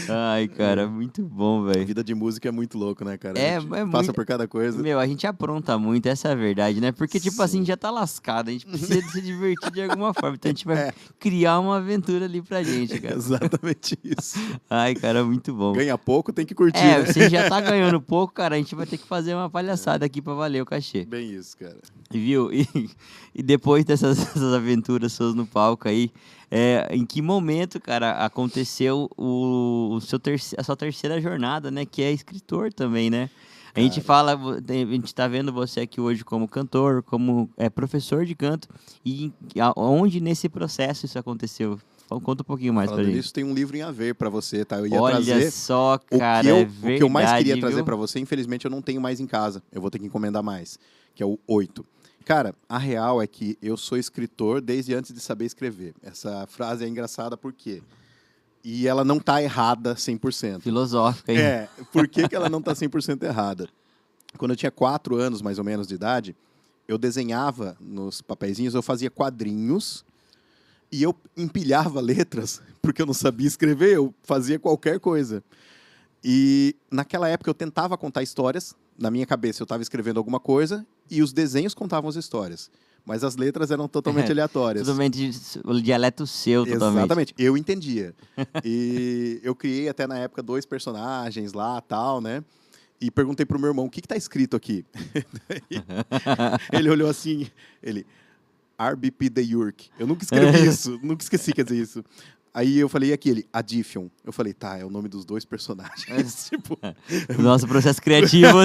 Ai, cara, muito bom, velho.
Vida de música é muito louco, né, cara?
É
passa
muito...
por cada coisa.
Meu, a gente apronta muito, essa é a verdade, né? Porque, tipo assim, já tá lascado, a gente precisa de se divertir de alguma forma. Então a gente vai criar uma aventura ali pra gente, cara.
Exatamente isso.
Ai, cara, muito bom.
Ganha pouco, tem que curtir, né?
Se já tá ganhando pouco, cara, a gente vai ter que fazer uma palhaçada aqui pra valer o cachê.
Bem isso, cara.
Viu? E depois dessas aventuras suas no palco aí, em que momento, cara, aconteceu a sua terceira jornada, né? Que é escritor também, né? A gente a gente tá vendo você aqui hoje como cantor, como professor de canto. E onde nesse processo isso aconteceu? Conta um pouquinho mais pra
Falando
gente.
nisso, tem um livro em haver para você, tá? Eu ia
Olha
trazer
só,
o
cara,
que eu,
é
o que eu mais queria
verdade,
trazer
viu?
para você, infelizmente eu não tenho mais em casa. Eu vou ter que encomendar mais, que é o 8. Cara, a real é que eu sou escritor desde antes de saber escrever. Essa frase é engraçada por quê? E ela não tá errada 100%.
Filosófica, hein?
Por que que ela não tá 100% errada? Quando eu tinha 4 anos, mais ou menos, de idade, eu desenhava nos papeizinhos, eu fazia quadrinhos e eu empilhava letras, porque eu não sabia escrever, eu fazia qualquer coisa. E naquela época eu tentava contar histórias, na minha cabeça eu estava escrevendo alguma coisa e os desenhos contavam as histórias. Mas as letras eram totalmente aleatórias.
Totalmente o dialeto seu, totalmente.
Exatamente, eu entendia. E eu criei até na época 2 personagens lá, tal, né? E perguntei pro meu irmão, o que tá escrito aqui? Ele olhou assim, ele, RBP The York. Eu nunca escrevi isso, nunca esqueci que dizer isso. Aí eu falei, e aquele, Addition. Eu falei, tá, é o nome dos 2 personagens. Tipo,
Nosso processo criativo.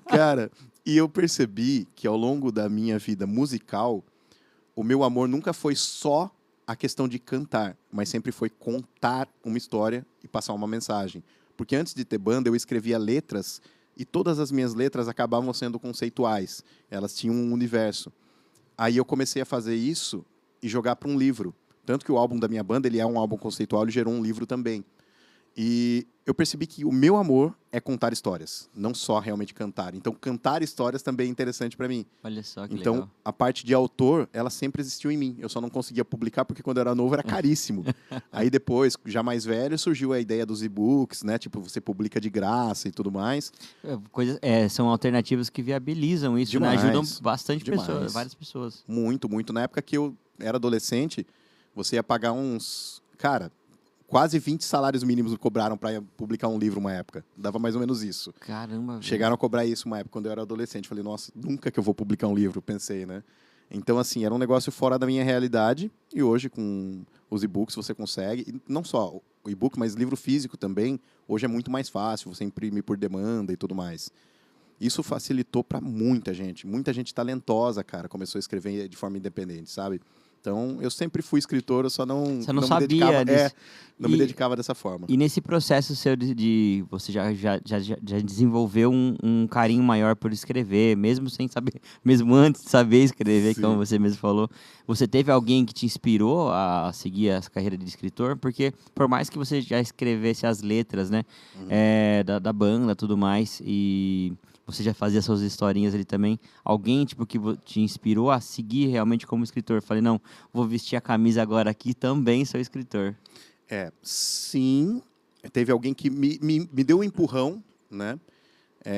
cara, e eu percebi que ao longo da minha vida musical, o meu amor nunca foi só a questão de cantar, mas sempre foi contar uma história e passar uma mensagem. Porque antes de ter banda, eu escrevia letras e todas as minhas letras acabavam sendo conceituais. Elas tinham um universo. Aí eu comecei a fazer isso e jogar para um livro. Tanto que o álbum da minha banda, ele é um álbum conceitual, ele gerou um livro também. E eu percebi que o meu amor é contar histórias, não só realmente cantar. Então, cantar histórias também é interessante para mim.
Olha só que
Então,
legal.
a parte de autor, ela sempre existiu em mim. Eu só não conseguia publicar porque quando eu era novo era caríssimo. Aí depois, já mais velho, surgiu a ideia dos e-books, né? Tipo, você publica de graça e tudo mais.
São alternativas que viabilizam isso, né?
Demais.
Ajudam bastante
Demais.
pessoas, várias pessoas.
Muito, muito. Na época que eu era adolescente, você ia pagar uns... Cara, quase 20 salários mínimos cobraram para publicar um livro uma época. Dava mais ou menos isso.
Caramba, velho.
Chegaram a cobrar isso uma época, quando eu era adolescente. Falei, nossa, nunca que eu vou publicar um livro, pensei, né? Então, assim, era um negócio fora da minha realidade. E hoje, com os e-books, você consegue. E não só o e-book, mas livro físico também. Hoje é muito mais fácil, você imprime por demanda e tudo mais. Isso facilitou para muita gente. Muita gente talentosa, cara, começou a escrever de forma independente, sabe? Então, eu sempre fui escritor, eu só não,
Você não
me
sabia
dedicava,
disso.
não me dedicava dessa forma.
E nesse processo seu você já desenvolveu um carinho maior por escrever, mesmo sem saber, mesmo antes de saber escrever,
Sim.
como você mesmo falou. Você teve alguém que te inspirou a seguir essa carreira de escritor? Porque por mais que você já escrevesse as letras, né, da banda e tudo mais, e você já fazia suas historinhas ali também, alguém tipo que te inspirou a seguir realmente como escritor? Falei, não, vou vestir a camisa agora aqui, também sou escritor.
Sim, teve alguém que me deu um empurrão, né?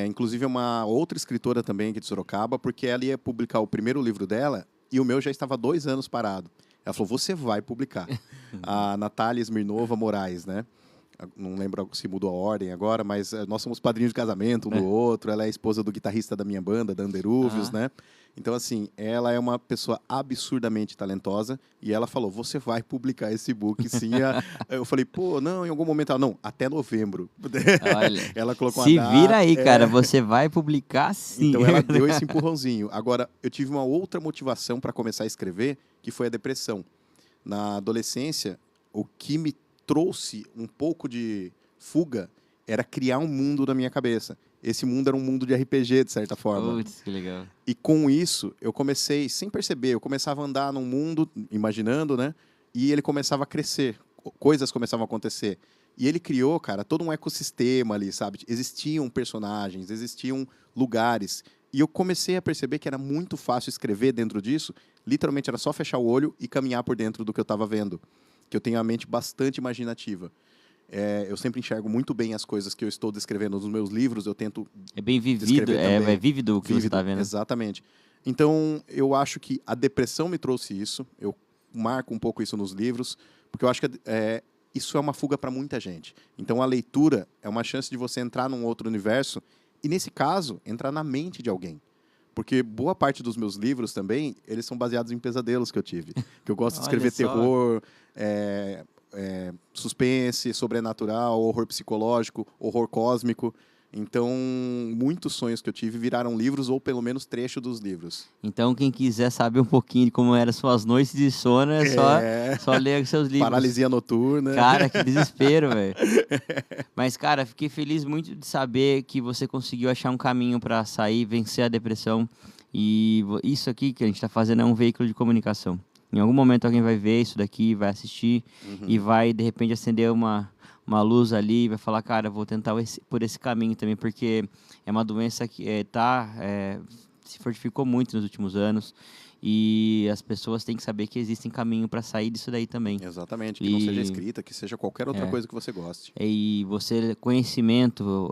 Inclusive uma outra escritora também aqui de Sorocaba, porque ela ia publicar o primeiro livro dela e o meu já estava 2 anos parado. Ela falou, você vai publicar. A Natália Smirnova Moraes, né? Não lembro se mudou a ordem agora, mas nós somos padrinhos de casamento um do outro. Ela é a esposa do guitarrista da minha banda, da Anderúvios, né? Então, assim, ela é uma pessoa absurdamente talentosa e ela falou, você vai publicar esse book, sim. Eu falei, pô, não, em algum momento ela, não, até novembro.
Olha,
ela colocou
se
uma data,
vira aí, cara, você vai publicar sim.
Então, ela deu esse empurrãozinho. Agora, eu tive uma outra motivação para começar a escrever, que foi a depressão. Na adolescência, o que me trouxe um pouco de fuga era criar um mundo na minha cabeça. Esse mundo era um mundo de RPG, de certa forma.
Putz, que legal.
E com isso, eu comecei, sem perceber, eu começava a andar num mundo, imaginando, né? E ele começava a crescer, coisas começavam a acontecer. E ele criou, cara, todo um ecossistema ali, sabe? Existiam personagens, existiam lugares. E eu comecei a perceber que era muito fácil escrever dentro disso. Literalmente, era só fechar o olho e caminhar por dentro do que eu estava vendo. Que eu tenho a mente bastante imaginativa. Eu sempre enxergo muito bem as coisas que eu estou descrevendo nos meus livros, eu tento
É bem vivido,
descrever também.
é vívido o que você está vendo.
Exatamente. Então, eu acho que a depressão me trouxe isso, eu marco um pouco isso nos livros, porque eu acho que isso é uma fuga para muita gente. Então, a leitura é uma chance de você entrar num outro universo e, nesse caso, entrar na mente de alguém. Porque boa parte dos meus livros também, eles são baseados em pesadelos que eu tive. Que eu gosto de escrever terror, suspense, sobrenatural, horror psicológico, horror cósmico. Então, muitos sonhos que eu tive viraram livros ou pelo menos trecho dos livros.
Então, quem quiser saber um pouquinho de como eram suas noites de sono, só ler os seus livros.
Paralisia noturna.
Cara, que desespero, velho. Mas, cara, fiquei feliz muito de saber que você conseguiu achar um caminho para sair, vencer a depressão. E isso aqui que a gente está fazendo é um veículo de comunicação. Em algum momento alguém vai ver isso daqui, vai assistir e vai, de repente, acender uma luz ali e vai falar, cara, eu vou tentar por esse caminho também, porque é uma doença que se fortificou muito nos últimos anos e as pessoas têm que saber que existem caminho para sair disso daí também.
Exatamente, que não seja escrita, que seja qualquer outra coisa que você goste.
E conhecimento,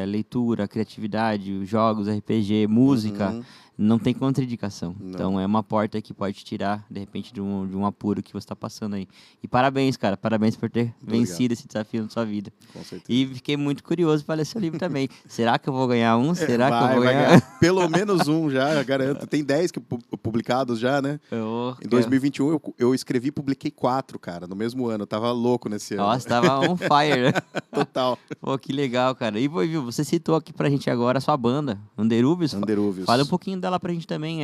leitura, criatividade, jogos, RPG, música, não tem contraindicação.
Não.
Então é uma porta que pode te tirar, de repente, de um apuro que você está passando aí. E parabéns, cara, parabéns por ter vencido esse desafio na sua vida.
Com certeza.
E fiquei muito curioso para ler seu livro também. Será que eu vou ganhar um? Será que eu vou ganhar?
Pelo menos um já, garanto. Tem 10 publicados já, né? Em 2021 eu escrevi e publiquei 4, cara, no mesmo ano. Eu tava louco nesse ano.
Nossa, tava on fire, né?
Total.
Pô, que legal, cara. E viu, você citou aqui pra gente agora a sua banda, Underúvios.
Underúvios.
Fala um pouquinho dela pra gente também.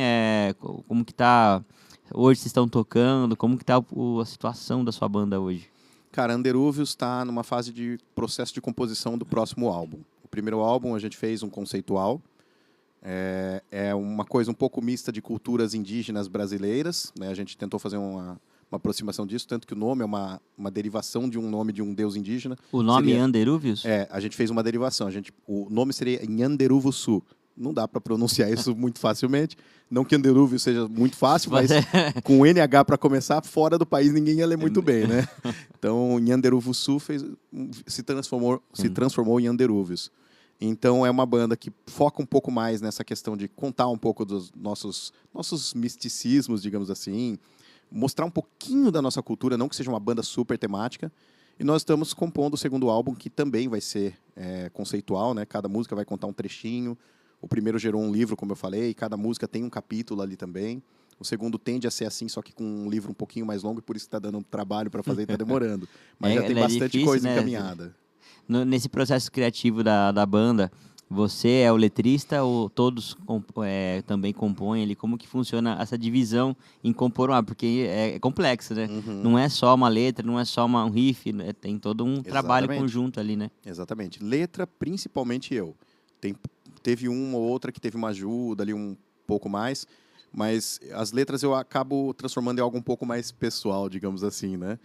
Como que tá hoje, vocês estão tocando, como que tá a situação da sua banda hoje?
Cara, Underúvios está numa fase de processo de composição do próximo álbum. O primeiro álbum a gente fez um conceitual. É uma coisa um pouco mista de culturas indígenas brasileiras, né? A gente tentou fazer uma aproximação disso, tanto que o nome é uma derivação de um nome de um deus indígena.
O nome Underúvios?
A gente fez uma derivação. O nome seria Nhanderuvuçu. Não dá para pronunciar isso muito facilmente. Não que Underúvio seja muito fácil, mas com NH para começar, fora do país ninguém ia ler muito bem, né? Então, Nhanderuvuçu se transformou em Underúvios. Então, é uma banda que foca um pouco mais nessa questão de contar um pouco dos nossos misticismos, digamos assim, mostrar um pouquinho da nossa cultura, não que seja uma banda super temática. E nós estamos compondo o segundo álbum, que também vai ser conceitual, né? Cada música vai contar um trechinho. O primeiro gerou um livro, como eu falei, e cada música tem um capítulo ali também. O segundo tende a ser assim, só que com um livro um pouquinho mais longo, e por isso está dando um trabalho para fazer e está demorando. Mas já tem bastante difícil, coisa encaminhada.
Nesse processo criativo da banda, você é o letrista ou todos também compõem ali? Como que funciona essa divisão em compor um álbum? Porque é complexo, né? Não é só uma letra, não é só um riff, tem todo um trabalho conjunto ali, né?
Exatamente. Letra, principalmente eu. Teve uma ou outra que teve uma ajuda ali um pouco mais, mas as letras eu acabo transformando em algo um pouco mais pessoal, digamos assim, né?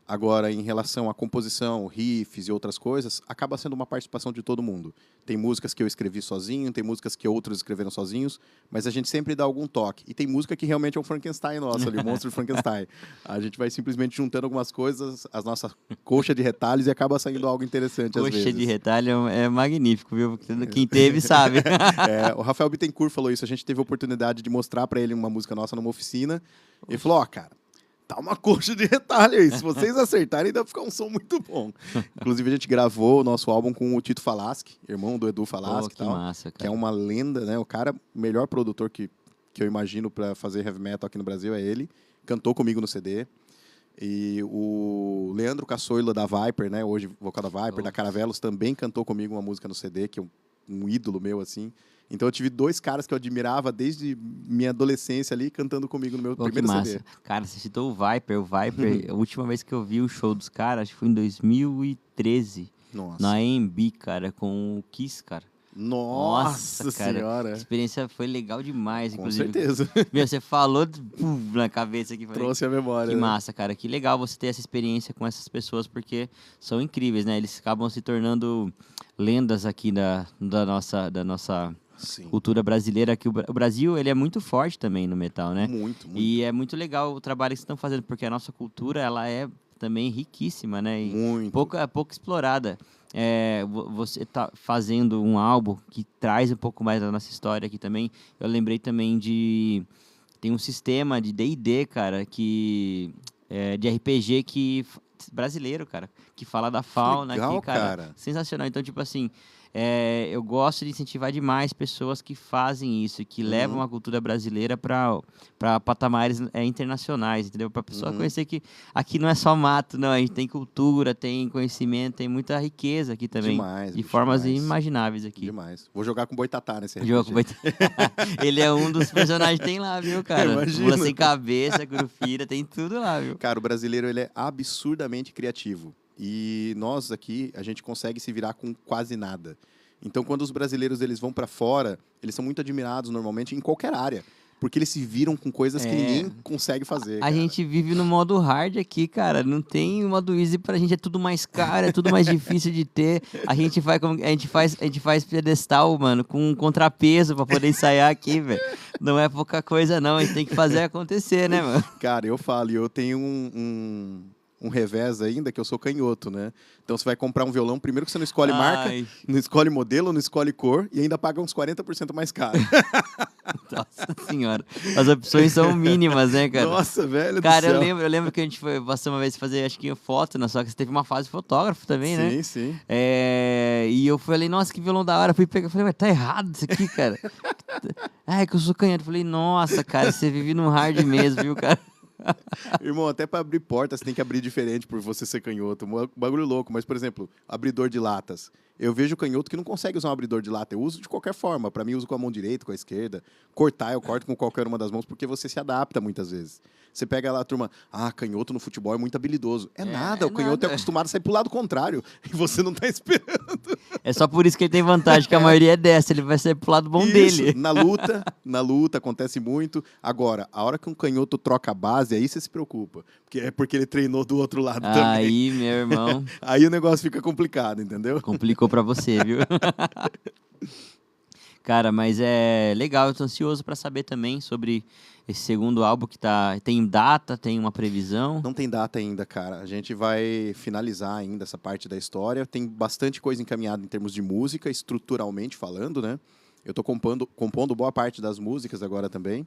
Agora, em relação à composição, riffs e outras coisas, acaba sendo uma participação de todo mundo. Tem músicas que eu escrevi sozinho, tem músicas que outros escreveram sozinhos, mas a gente sempre dá algum toque. E tem música que realmente é um Frankenstein nosso ali, o monstro de Frankenstein. A gente vai simplesmente juntando algumas coisas, as nossas coxas de retalhos, e acaba saindo algo interessante às vezes.
Coxa de retalho é magnífico, viu? Quem teve sabe.
O Rafael Bittencourt falou isso, a gente teve a oportunidade de mostrar para ele uma música nossa numa oficina. Ele falou, cara, tá uma coxa de retalho aí. Se vocês acertarem, dá pra ficar um som muito bom. Inclusive, a gente gravou o nosso álbum com o Tito Falaschi, irmão do Edu Falaschi.
Que massa, cara.
Que é uma lenda, né? O cara, melhor produtor que eu imagino para fazer heavy metal aqui no Brasil é ele. Cantou comigo no CD. E o Leandro Cassoila da Viper, né? Hoje vocal da Viper, da Caravelos, também cantou comigo uma música no CD, que é um ídolo meu, assim. Então eu tive 2 caras que eu admirava desde minha adolescência ali, cantando comigo no meu primeiro CD.
Cara, você citou o Viper. A última vez que eu vi o show dos caras, acho que foi em 2013.
Nossa.
Na AMB, cara, com o Kiss, cara.
Nossa
cara,
senhora.
A experiência foi legal demais,
Com
inclusive.
certeza.
Você falou na cabeça aqui.
Trouxe a memória.
Que massa, cara. Que legal você ter essa experiência com essas pessoas, porque são incríveis, né? Eles acabam se tornando lendas aqui da nossa
Sim.
Cultura brasileira, que o Brasil ele é muito forte também no metal, né?
Muito.
E é muito legal o trabalho que vocês estão fazendo, porque a nossa cultura ela é também riquíssima, né? E
muito.
pouco explorada. Você está fazendo um álbum que traz um pouco mais da nossa história aqui também. Eu lembrei também tem um sistema de D&D, cara, de RPG brasileiro, cara, que fala da fauna
legal,
aqui, cara. Sensacional. Então, tipo assim, eu gosto de incentivar demais pessoas que fazem isso, que levam a cultura brasileira para patamares internacionais, entendeu? Para a pessoa conhecer que aqui não é só mato, não. A gente tem cultura, tem conhecimento, tem muita riqueza aqui também.
Demais,
De
bicho,
formas
demais.
inimagináveis aqui.
Demais. Vou jogar com Boitatá nesse RPG.
Jogo com Boitatá. Ele é um dos personagens que tem lá, viu, cara?
Imagino.
Mula sem cabeça, Curupira, tem tudo lá, viu?
Cara, o brasileiro ele é absurdamente criativo. E nós aqui, a gente consegue se virar com quase nada. Então, quando os brasileiros eles vão para fora, eles são muito admirados normalmente em qualquer área. Porque eles se viram com coisas que ninguém consegue fazer.
A gente vive no modo hard aqui, cara. Não tem modo easy pra gente. É tudo mais caro, é tudo mais difícil de ter. A gente faz pedestal, mano, com um contrapeso pra poder ensaiar aqui, velho. Não é pouca coisa, não. A gente tem que fazer acontecer, né, mano?
Cara, eu falo, eu tenho um revés ainda, que eu sou canhoto, né? Então, você vai comprar um violão, primeiro que você não escolhe marca, não escolhe modelo, não escolhe cor, e ainda paga uns 40% mais caro.
Nossa senhora. As opções são mínimas, né, cara?
Nossa, velho
cara,
do céu.
eu lembro que a gente passou uma vez fazer, acho que foto, né? Só que você teve uma fase de fotógrafo também, né?
Sim, sim.
E eu falei, nossa, que violão da hora. Fui pegar, falei, mas tá errado isso aqui, cara. É que eu sou canhoto. Falei, nossa, cara, você vive num hard mesmo, viu, cara?
Irmão, até para abrir portas, você tem que abrir diferente por você ser canhoto. Bagulho louco. Mas, por exemplo, abridor de latas. Eu vejo canhoto que não consegue usar um abridor de lata. Eu uso de qualquer forma. Para mim, eu uso com a mão direita, com a esquerda. Cortar, eu corto com qualquer uma das mãos, porque você se adapta muitas vezes. Você pega lá a turma, canhoto no futebol é muito habilidoso. É nada, o canhoto é acostumado a sair pro lado contrário. E você não tá esperando.
É só por isso que ele tem vantagem, que a maioria é dessa. Ele vai sair pro lado bom dele.
Na luta acontece muito. Agora, a hora que um canhoto troca a base, aí você se preocupa. Porque ele treinou do outro lado também.
Aí, meu irmão.
Aí o negócio fica complicado, entendeu?
Complicou pra você, viu? Cara, mas é legal. Eu tô ansioso pra saber também sobre esse segundo álbum que tem data, tem uma previsão.
Não tem data ainda, cara. A gente vai finalizar ainda essa parte da história. Tem bastante coisa encaminhada em termos de música, estruturalmente falando, né? Eu tô compondo boa parte das músicas agora também.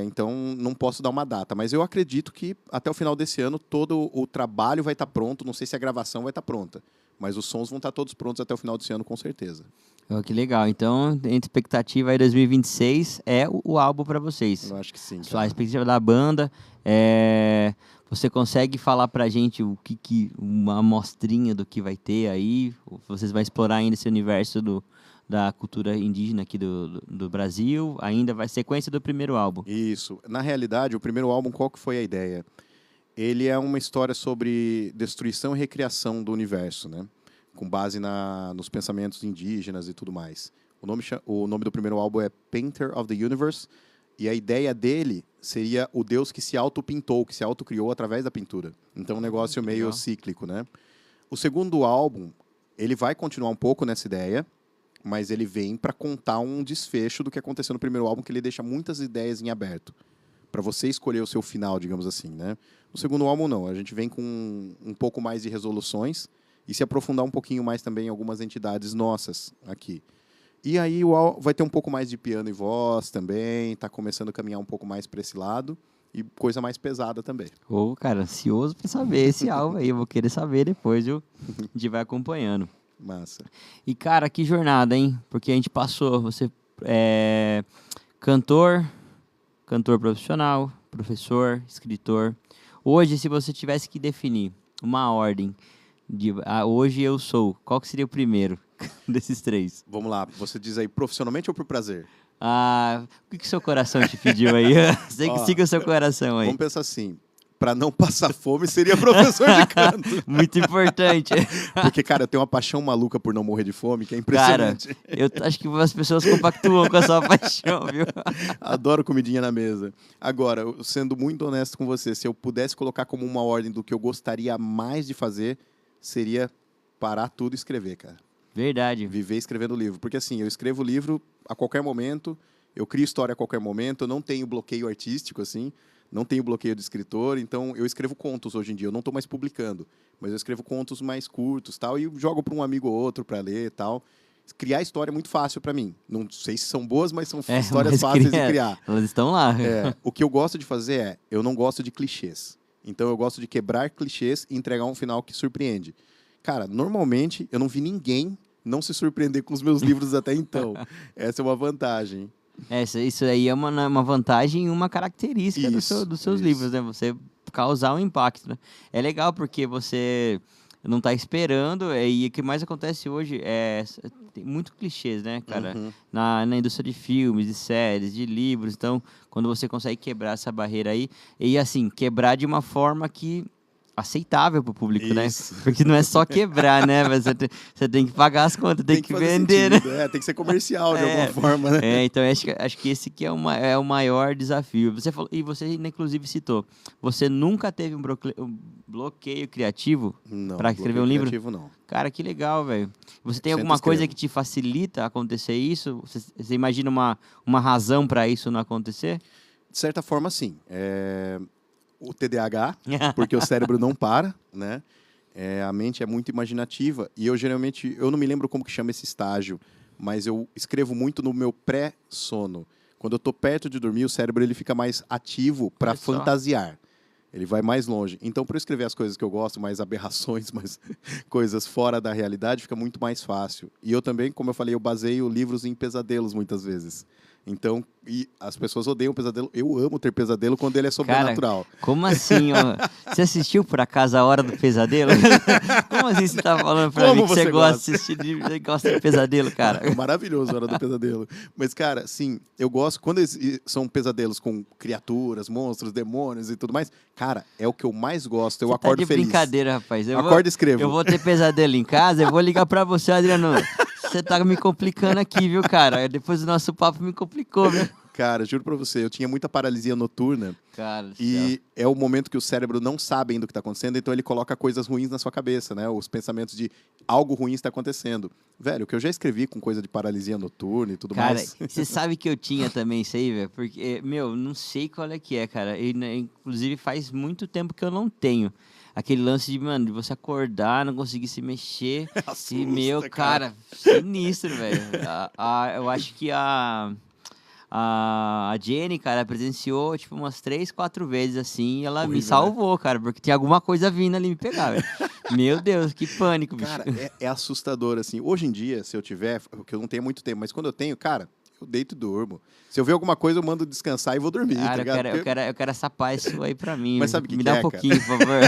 Então, não posso dar uma data. Mas eu acredito que até o final desse ano todo o trabalho vai estar pronto. Não sei se a gravação vai estar pronta. Mas os sons vão estar todos prontos até o final desse ano, com certeza.
Oh, que legal. Então, entre expectativa aí 2026 é o álbum para vocês.
Eu acho que sim.
A expectativa da banda você consegue falar pra gente uma amostrinha do que vai ter aí? Vocês vão explorar ainda esse universo da cultura indígena aqui do Brasil? Ainda vai sequência do primeiro álbum?
Isso. Na realidade, o primeiro álbum, qual que foi a ideia? Ele é uma história sobre destruição e recriação do universo, né? Com base nos pensamentos indígenas e tudo mais. O nome do primeiro álbum é Painter of the Universe, e a ideia dele seria o Deus que se auto-pintou, que se auto-criou através da pintura. Então, um negócio meio cíclico, né? O segundo álbum, ele vai continuar um pouco nessa ideia, mas ele vem para contar um desfecho do que aconteceu no primeiro álbum, que ele deixa muitas ideias em aberto, para você escolher o seu final, digamos assim, né? No segundo álbum, não. A gente vem com um pouco mais de resoluções e se aprofundar um pouquinho mais também em algumas entidades nossas aqui. E aí vai ter um pouco mais de piano e voz também, tá começando a caminhar um pouco mais para esse lado e coisa mais pesada também.
Cara, ansioso para saber esse álbum aí. Eu vou querer saber depois, viu? A gente vai acompanhando.
Massa.
E, cara, que jornada, hein? Porque a gente passou, você é cantor profissional, professor, escritor. Hoje, se você tivesse que definir uma ordem de hoje eu sou, qual que seria o primeiro desses três?
Vamos lá, você diz aí profissionalmente ou por prazer?
O que seu coração te pediu aí? Siga o seu coração aí.
Vamos pensar assim, para não passar fome seria professor de canto.
Muito importante.
Porque, cara, eu tenho uma paixão maluca por não morrer de fome, que é impressionante.
Cara, eu acho que as pessoas compactuam com a sua paixão, viu?
Adoro comidinha na mesa. Agora, sendo muito honesto com você, se eu pudesse colocar como uma ordem do que eu gostaria mais de fazer, seria parar tudo e escrever, cara.
Verdade.
Viver escrevendo livro. Porque, assim, eu escrevo livro a qualquer momento, eu crio história a qualquer momento, eu não tenho bloqueio artístico, assim, não tenho bloqueio de escritor, então eu escrevo contos hoje em dia, eu não estou mais publicando, mas eu escrevo contos mais curtos, tal, e jogo para um amigo ou outro para ler e tal. Criar história é muito fácil para mim. Não sei se são boas, mas são histórias fáceis de criar.
Elas estão lá.
O que eu gosto de fazer eu não gosto de clichês. Então eu gosto de quebrar clichês e entregar um final que surpreende. Cara, normalmente eu não vi ninguém não se surpreender com os meus livros até então. Essa é uma vantagem.
Isso aí é uma vantagem e uma característica dos seus livros, né? Você causar um impacto, né? É legal porque você não está esperando, e o que mais acontece hoje tem muito clichês, né, cara? Na indústria de filmes, de séries, de livros. Então, quando você consegue quebrar essa barreira aí, e assim, quebrar de uma forma que aceitável para o público, né? Porque não é só quebrar, né? Você tem que pagar as contas, tem que vender,
sentido,
né?
Tem que ser comercial de alguma forma, né?
Então acho que esse que é o maior desafio. Você falou, e você inclusive citou, você nunca teve um bloqueio criativo para escrever um livro?
Criativo, não.
Cara, que legal, velho. Você tem alguma coisa que te facilita acontecer isso? Você imagina uma razão para isso não acontecer?
De certa forma, sim. O TDAH, porque o cérebro não para, né? A mente é muito imaginativa e eu geralmente, eu não me lembro como que chama esse estágio, mas eu escrevo muito no meu pré-sono. Quando eu estou perto de dormir, o cérebro ele fica mais ativo para fantasiar. Ele vai mais longe. Então, para eu escrever as coisas que eu gosto, mais aberrações, mais coisas fora da realidade, fica muito mais fácil. E eu também, como eu falei, eu baseio livros em pesadelos muitas vezes. Então, e as pessoas odeiam pesadelo. Eu amo ter pesadelo quando ele é sobrenatural.
Cara, como assim? Você assistiu, por acaso, A Hora do Pesadelo? Como assim você tá falando pra mim que você gosta de assistir, gosta de pesadelo, cara?
É maravilhoso A Hora do Pesadelo. Mas, cara, sim, eu gosto... Quando são pesadelos com criaturas, monstros, demônios e tudo mais, cara, é o que eu mais gosto. Eu acordo feliz.
Brincadeira, rapaz.
Acordo e escrevo.
Eu vou ter pesadelo em casa, eu vou ligar pra você, Adriano. Você tá me complicando aqui, viu, cara? Depois do nosso papo me complicou, viu?
Cara, juro pra você, eu tinha muita paralisia noturna.
Cara,
e é o momento que o cérebro não sabe ainda o que está acontecendo, então ele coloca coisas ruins na sua cabeça, né? Os pensamentos de algo ruim está acontecendo. Velho, o que eu já escrevi com coisa de paralisia noturna e tudo mais.
Cara, você sabe que eu tinha também isso aí, velho? Porque, não sei qual é que é, cara. Inclusive, faz muito tempo que eu não tenho. Aquele lance de você acordar, não conseguir se mexer.
Assusta,
cara, sinistro, velho. Eu acho que a Jenny, cara, presenciou, tipo, umas 3, 4 vezes, assim, e ela me salvou, né? Cara, porque tinha alguma coisa vindo ali me pegar, velho. Meu Deus, que pânico, bicho.
Cara, é assustador, assim. Hoje em dia, se eu tiver, porque eu não tenho muito tempo, mas quando eu tenho, cara, eu deito e durmo. Se eu ver alguma coisa, eu mando descansar e vou dormir,
cara,
tá
eu quero essa paz sua aí pra mim.
Mas sabe o que
me dá um pouquinho, por favor.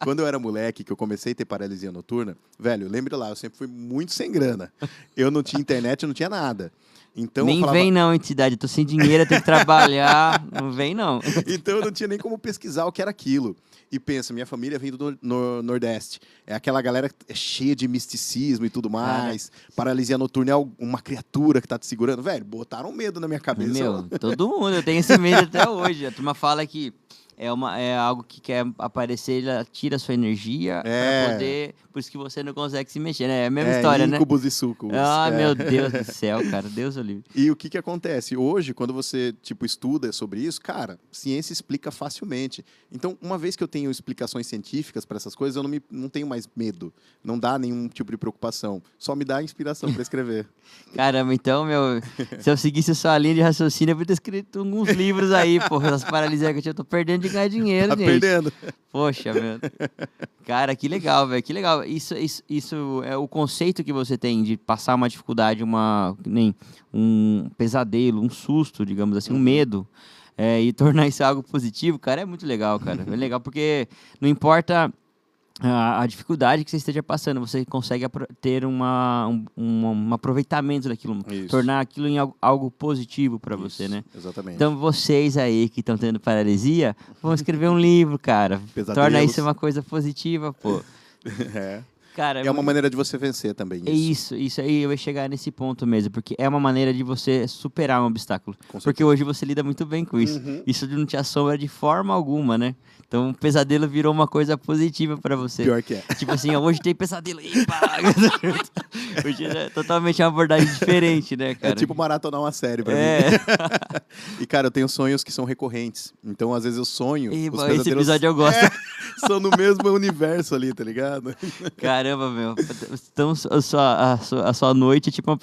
Quando eu era moleque, que eu comecei a ter paralisia noturna, velho, lembra lá, eu sempre fui muito sem grana. Eu não tinha internet, eu não tinha nada. Então,
nem vem não, entidade, eu tô sem dinheiro, eu tenho que trabalhar, não vem não.
Então eu não tinha nem como pesquisar o que era aquilo. E pensa, minha família vem do Nordeste. É aquela galera cheia de misticismo e tudo mais. Paralisia noturna é uma criatura que tá te segurando. Velho, botaram medo na minha cabeça.
Todo mundo, eu tenho esse medo até hoje. A turma fala que é algo que quer aparecer, ela tira a sua energia pra poder... Por isso que você não consegue se mexer, né? É a mesma história, né?
Íncubos e súcubos.
Meu Deus do céu, cara. Deus o livre.
E o que acontece? Hoje, quando você, estuda sobre isso, cara, ciência explica facilmente. Então, uma vez que eu tenho explicações científicas para essas coisas, eu não tenho mais medo. Não dá nenhum tipo de preocupação. Só me dá inspiração para escrever.
Caramba, então, se eu seguisse sua linha de raciocínio, eu ia ter escrito alguns livros aí, porra, das paralisias que eu tô perdendo de ganhar dinheiro, gente.
Perdendo.
Poxa, meu. Cara, que legal, velho, que legal. Isso é o conceito que você tem de passar uma dificuldade, um pesadelo, um susto, digamos assim, um medo, e tornar isso algo positivo, cara, é muito legal, cara. É legal porque não importa a dificuldade que você esteja passando, você consegue ter um aproveitamento daquilo, tornar aquilo em algo positivo para você, né?
Exatamente.
Então, vocês aí que estão tendo paralisia, vão escrever um livro, cara. Torna isso uma coisa positiva, pô. Cara,
é uma maneira de você vencer também.
Isso aí, eu ia chegar nesse ponto mesmo, porque é uma maneira de você superar um obstáculo. Porque hoje você lida muito bem com isso. Isso não te assombra de forma alguma, né? Então, o pesadelo virou uma coisa positiva pra você.
Pior que é.
Tipo assim, hoje tem pesadelo. Hoje é totalmente uma abordagem diferente, né, cara?
É tipo maratonar uma série pra mim. E, cara, eu tenho sonhos que são recorrentes. Então, às vezes eu sonho...
Esse episódio eu gosto.
são no mesmo universo ali, tá ligado?
Caramba, meu. Então, a sua noite é tipo uma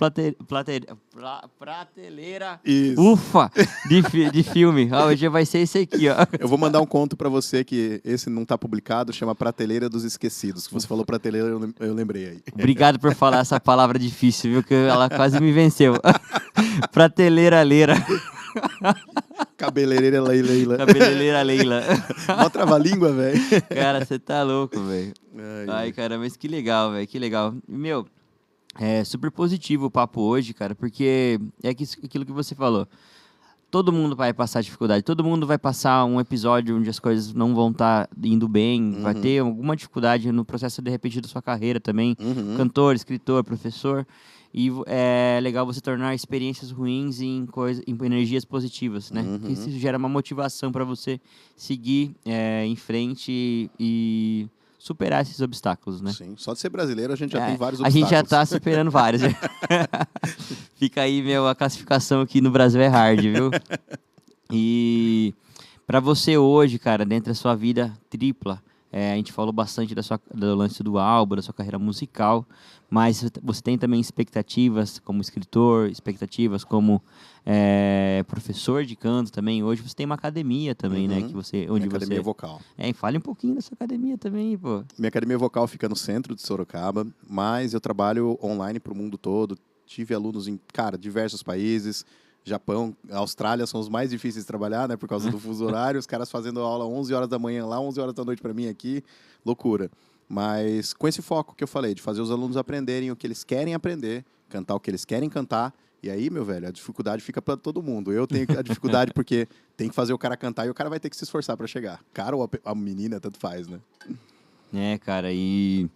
prateleira.
Isso.
Ufa! De filme. Hoje vai ser esse aqui, ó.
Eu vou mandar um conto pra você que esse não tá publicado, chama Prateleira dos Esquecidos. Você falou prateleira, eu lembrei aí.
Obrigado por falar essa palavra difícil, viu? Que ela quase me venceu. Prateleira Leira.
Cabeleireira Leila.
Cabeleireira Leila.
Mó trava-língua, velho.
Cara, você tá louco, velho.
Ai,
Ai,
ai.
cara, mas que legal, velho. Que legal. Meu, é super positivo o papo hoje, cara, porque é aquilo que você falou. Todo mundo vai passar dificuldade, todo mundo vai passar um episódio onde as coisas não vão estar indo bem, vai ter alguma dificuldade no processo, de repente, da sua carreira também.
Uhum.
Cantor, escritor, professor. E é legal você tornar experiências ruins em energias positivas, né? Porque isso gera uma motivação para você seguir em frente e superar esses obstáculos, né?
Sim, só de ser brasileiro a gente já
É,
tem vários
a
obstáculos.
gente já tá superando vários. Né? Fica aí, meu, a classificação aqui no Brasil é hard, viu? E para você hoje, cara, dentro da sua vida tripla, a gente falou bastante do lance do álbum, da sua carreira musical, mas você tem também expectativas como escritor, expectativas como professor de canto também. Hoje você tem uma academia também, né? Que você, onde
Minha academia
você...
vocal.
Fale um pouquinho da sua academia também, pô.
Minha academia vocal fica no centro de Sorocaba, mas eu trabalho online para o mundo todo. Tive alunos em, cara, diversos países. Japão, Austrália são os mais difíceis de trabalhar, né? Por causa do fuso horário. Os caras fazendo aula 11 horas da manhã lá, 11 horas da noite para mim aqui. Loucura. Mas com esse foco que eu falei, de fazer os alunos aprenderem o que eles querem aprender, cantar o que eles querem cantar. E aí, meu velho, a dificuldade fica para todo mundo. Eu tenho a dificuldade porque tem que fazer o cara cantar e o cara vai ter que se esforçar para chegar. Cara ou a menina, tanto faz, né?
Cara, e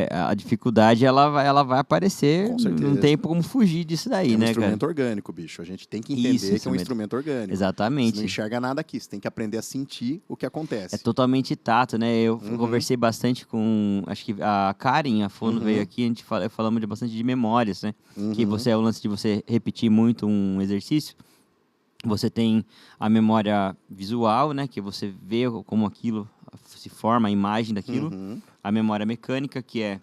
a dificuldade ela vai aparecer,
Com certeza.
não tem como fugir disso daí,
É um
né,
instrumento
cara?
orgânico, bicho. A gente tem que entender
Isso,
que é um instrumento orgânico. Você
Exatamente.
não enxerga nada aqui, você tem que aprender a sentir o que acontece.
É totalmente tato, né? Eu conversei bastante com, acho que a Karen, a Fono veio aqui, a gente falamos bastante de memórias, né? Que você é o lance de você repetir muito um exercício. Você tem a memória visual, né? Que você vê como aquilo se forma, a imagem daquilo. A memória mecânica, que é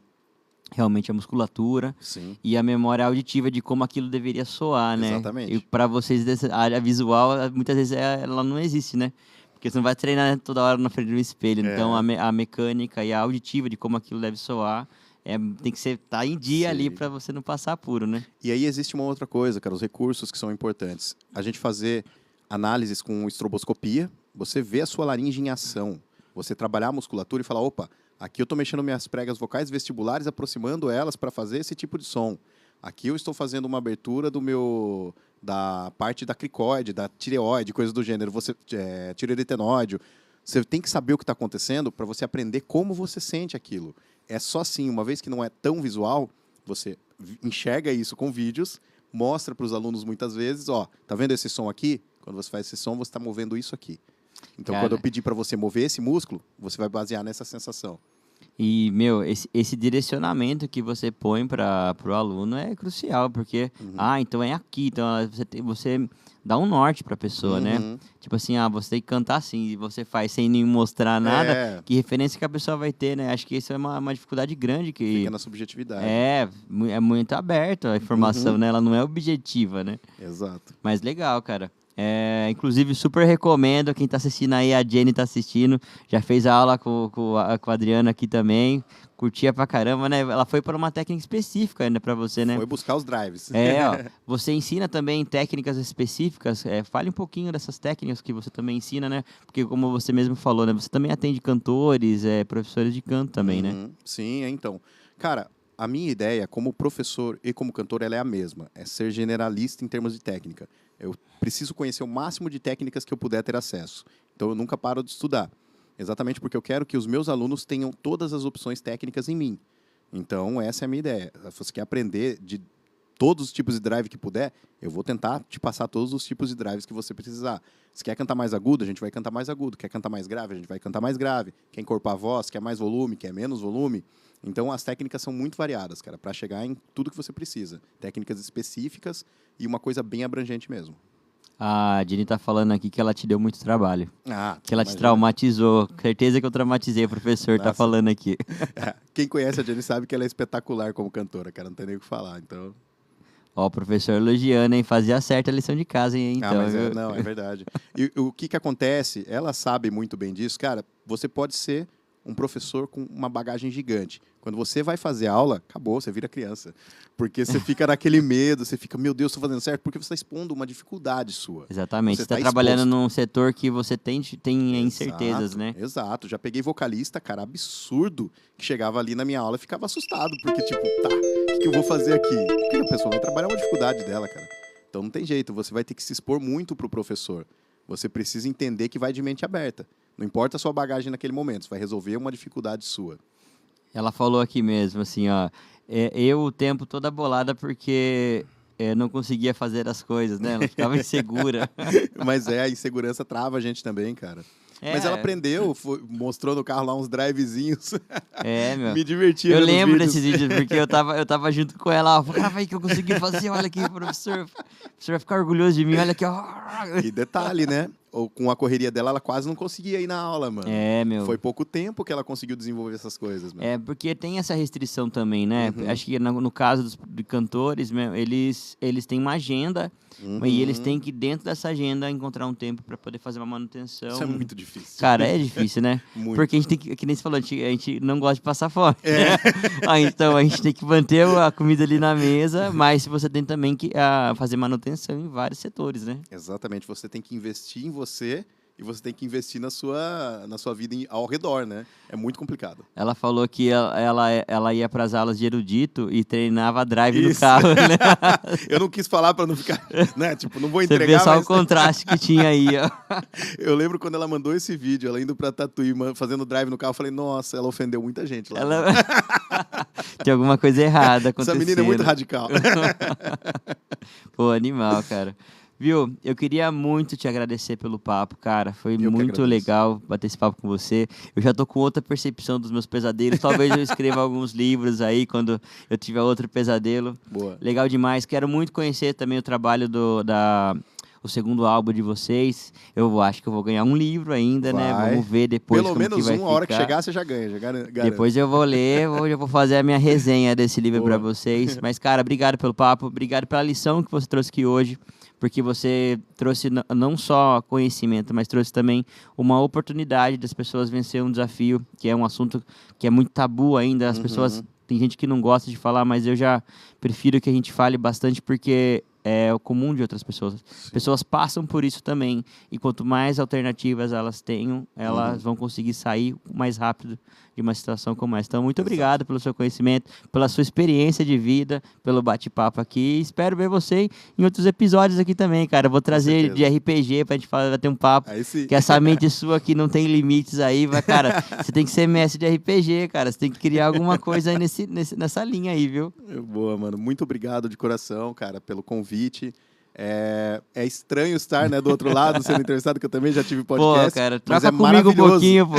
realmente a musculatura.
Sim.
E a memória auditiva de como aquilo deveria soar, né?
Exatamente.
E para vocês, a área visual, muitas vezes ela não existe, né? Porque você não vai treinar toda hora na frente do espelho. Então, a mecânica e a auditiva de como aquilo deve soar tem que estar em dia ali para você não passar apuro, né?
E aí existe uma outra coisa, cara, os recursos que são importantes. A gente fazer análises com estroboscopia, você vê a sua laringe em ação. Você trabalhar a musculatura e falar, opa, aqui eu estou mexendo minhas pregas vocais vestibulares, aproximando elas para fazer esse tipo de som. Aqui eu estou fazendo uma abertura da parte da cricoide, da tireoide, coisas do gênero, tireoretenóide. Você tem que saber o que está acontecendo para você aprender como você sente aquilo. É só assim, uma vez que não é tão visual, você enxerga isso com vídeos, mostra para os alunos muitas vezes, ó, tá vendo esse som aqui? Quando você faz esse som, você está movendo isso aqui. Então,
Cara,
quando eu pedir para você mover esse músculo, você vai basear nessa sensação.
E, meu, esse direcionamento que você põe para o aluno é crucial, porque, então é aqui, então você dá um norte para a pessoa, né? Tipo assim, você tem que cantar assim, e você faz sem nem mostrar nada, que referência que a pessoa vai ter, né? Acho que isso é uma dificuldade grande.
Fica na subjetividade.
É muito aberto a informação, né? Ela não é objetiva, né?
Exato.
Mas legal, cara. Inclusive, super recomendo. Quem tá assistindo aí, a Jenny tá assistindo. Já fez a aula com a Adriana aqui também. Curtia pra caramba, né? Ela foi para uma técnica específica ainda pra você, né?
Foi buscar os drives.
Você ensina também técnicas específicas. Fale um pouquinho dessas técnicas que você também ensina, né? Porque como você mesmo falou, né? Você também atende cantores, professores de canto também, né?
Sim, então. Cara, a minha ideia como professor e como cantor, ela é a mesma. É ser generalista em termos de técnica. Eu preciso conhecer o máximo de técnicas que eu puder ter acesso. Então, eu nunca paro de estudar. Exatamente porque eu quero que os meus alunos tenham todas as opções técnicas em mim. Então, essa é a minha ideia. Se você quer aprender de todos os tipos de drive que puder, eu vou tentar te passar todos os tipos de drives que você precisar. Se quer cantar mais agudo, a gente vai cantar mais agudo. Quer cantar mais grave, a gente vai cantar mais grave. Quer encorpar a voz, quer mais volume, quer menos volume. Então, as técnicas são muito variadas, cara, para chegar em tudo que você precisa. Técnicas específicas e uma coisa bem abrangente mesmo.
A Jenny tá falando aqui que ela te deu muito trabalho. Que ela te
imagina.
traumatizou. Certeza que eu traumatizei, o professor tá
Nossa.
falando aqui.
Quem conhece a Jenny sabe que ela é espetacular como cantora, cara. Não tem nem o que falar, então...
Ó, o professor elogiando, hein? Fazia certa a lição de casa, hein? Então,
mas
viu?
não, é verdade. E o que acontece, ela sabe muito bem disso. Cara, você pode ser um professor com uma bagagem gigante. Quando você vai fazer aula, acabou, você vira criança. Porque você fica naquele medo, você fica, meu Deus, estou fazendo certo, porque você está expondo uma dificuldade sua.
Exatamente. Você tá
tá
trabalhando
exposto.
num setor que você tem incertezas,
Exato,
né?
Exato. Já peguei vocalista, cara, absurdo, que chegava ali na minha aula e ficava assustado, porque tipo, tá, o que eu vou fazer aqui? Porque a pessoa vai trabalhar uma dificuldade dela, cara. Então não tem jeito, você vai ter que se expor muito pro professor. Você precisa entender que vai de mente aberta. Não importa a sua bagagem naquele momento, você vai resolver uma dificuldade sua.
Ela falou aqui mesmo, assim, ó. Eu o tempo toda bolada porque não conseguia fazer as coisas, né? Ela ficava insegura.
Mas a insegurança trava a gente também, cara. Mas ela aprendeu, mostrou no carro lá uns drivezinhos.
Meu.
Me divertia
Eu
vendo os
lembro
vídeos.
desses vídeos, porque eu tava junto com ela, ó. Cara, vai que eu consegui fazer, olha aqui, professor. O professor vai ficar orgulhoso de mim, olha aqui, ó.
E detalhe, né? Com a correria dela, ela quase não conseguia ir na aula, mano.
Meu.
Foi pouco tempo que ela conseguiu desenvolver essas coisas, mano.
Porque tem essa restrição também, né?
Uhum.
Acho que no caso de cantores, eles têm uma agenda e eles têm que, dentro dessa agenda, encontrar um tempo para poder fazer uma manutenção.
Isso é muito difícil.
Cara, é difícil, né?
Muito.
Porque a gente tem que nem você falou, a gente não gosta de passar fome. Né? Então a gente tem que manter a comida ali na mesa, mas você tem também que fazer manutenção em vários setores, né?
Exatamente. Você tem que investir em você e você tem que investir na sua vida ao redor, né? É muito complicado.
Ela falou que ela ia para as aulas de erudito e treinava drive no
Isso.
carro, né?
Eu não quis falar para não ficar, né? Tipo, não vou
Você
entregar,
vê só
mas...
o contraste que tinha aí, ó.
Eu lembro quando ela mandou esse vídeo, ela indo pra Tatuí, fazendo drive no carro, eu falei, nossa, ela ofendeu muita gente lá.
Tem alguma coisa errada acontecendo.
Essa menina é muito radical.
Pô, animal, cara. Viu? Eu queria muito te agradecer pelo papo, cara. Foi muito legal bater esse papo com você. Eu já tô com outra percepção dos meus pesadelos. Talvez eu escreva alguns livros aí quando eu tiver outro pesadelo.
Boa.
Legal demais. Quero muito conhecer também o trabalho o segundo álbum de vocês. Eu acho que eu vou ganhar um livro ainda, né? Vamos ver depois
Pelo
como
menos
que vai
uma hora que
ficar.
chegar, você já ganha. Já garanto.
Depois eu vou ler, eu vou fazer a minha resenha desse livro para vocês. Mas, cara, obrigado pelo papo, obrigado pela lição que você trouxe aqui hoje, porque você trouxe não só conhecimento, mas trouxe também uma oportunidade das pessoas vencer um desafio, que é um assunto que é muito tabu ainda. As pessoas, tem gente que não gosta de falar, mas eu já prefiro que a gente fale bastante, porque é o comum de outras pessoas. Sim. Pessoas passam por isso também, e quanto mais alternativas elas tenham, elas vão conseguir sair mais rápido de uma situação como essa. Então, muito obrigado pelo seu conhecimento, pela sua experiência de vida, pelo bate-papo aqui. Espero ver você em outros episódios aqui também, cara. Eu vou trazer de RPG pra gente bater um papo. Que essa mente sua aqui não tem limites aí, cara. Você tem que ser mestre de RPG, cara. Você tem que criar alguma coisa aí nessa linha aí, viu?
Boa, mano. Muito obrigado de coração, cara, pelo convite. É estranho estar, né, do outro lado, sendo entrevistado, que eu também já tive podcast.
Pô, cara,
mas
troca comigo um pouquinho, pô.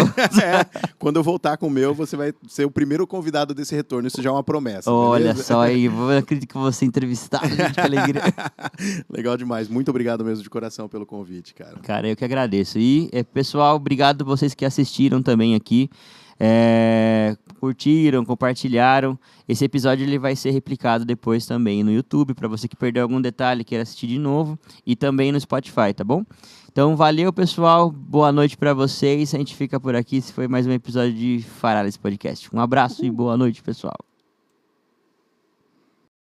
Quando eu voltar com o meu, você vai ser o primeiro convidado desse retorno. Isso já é uma promessa.
Olha
beleza?
só aí, eu acredito que eu vou ser entrevistado, gente, que alegria.
Legal demais. Muito obrigado mesmo de coração pelo convite, cara.
Cara, eu que agradeço. E, pessoal, obrigado vocês que assistiram também aqui. Curtiram, compartilharam. Esse episódio ele vai ser replicado depois também no YouTube, para você que perdeu algum detalhe, queira assistir de novo, e também no Spotify, tá bom? Então, valeu, pessoal. Boa noite para vocês. A gente fica por aqui. Esse foi mais um episódio de Farales Podcast. Um abraço e boa noite, pessoal.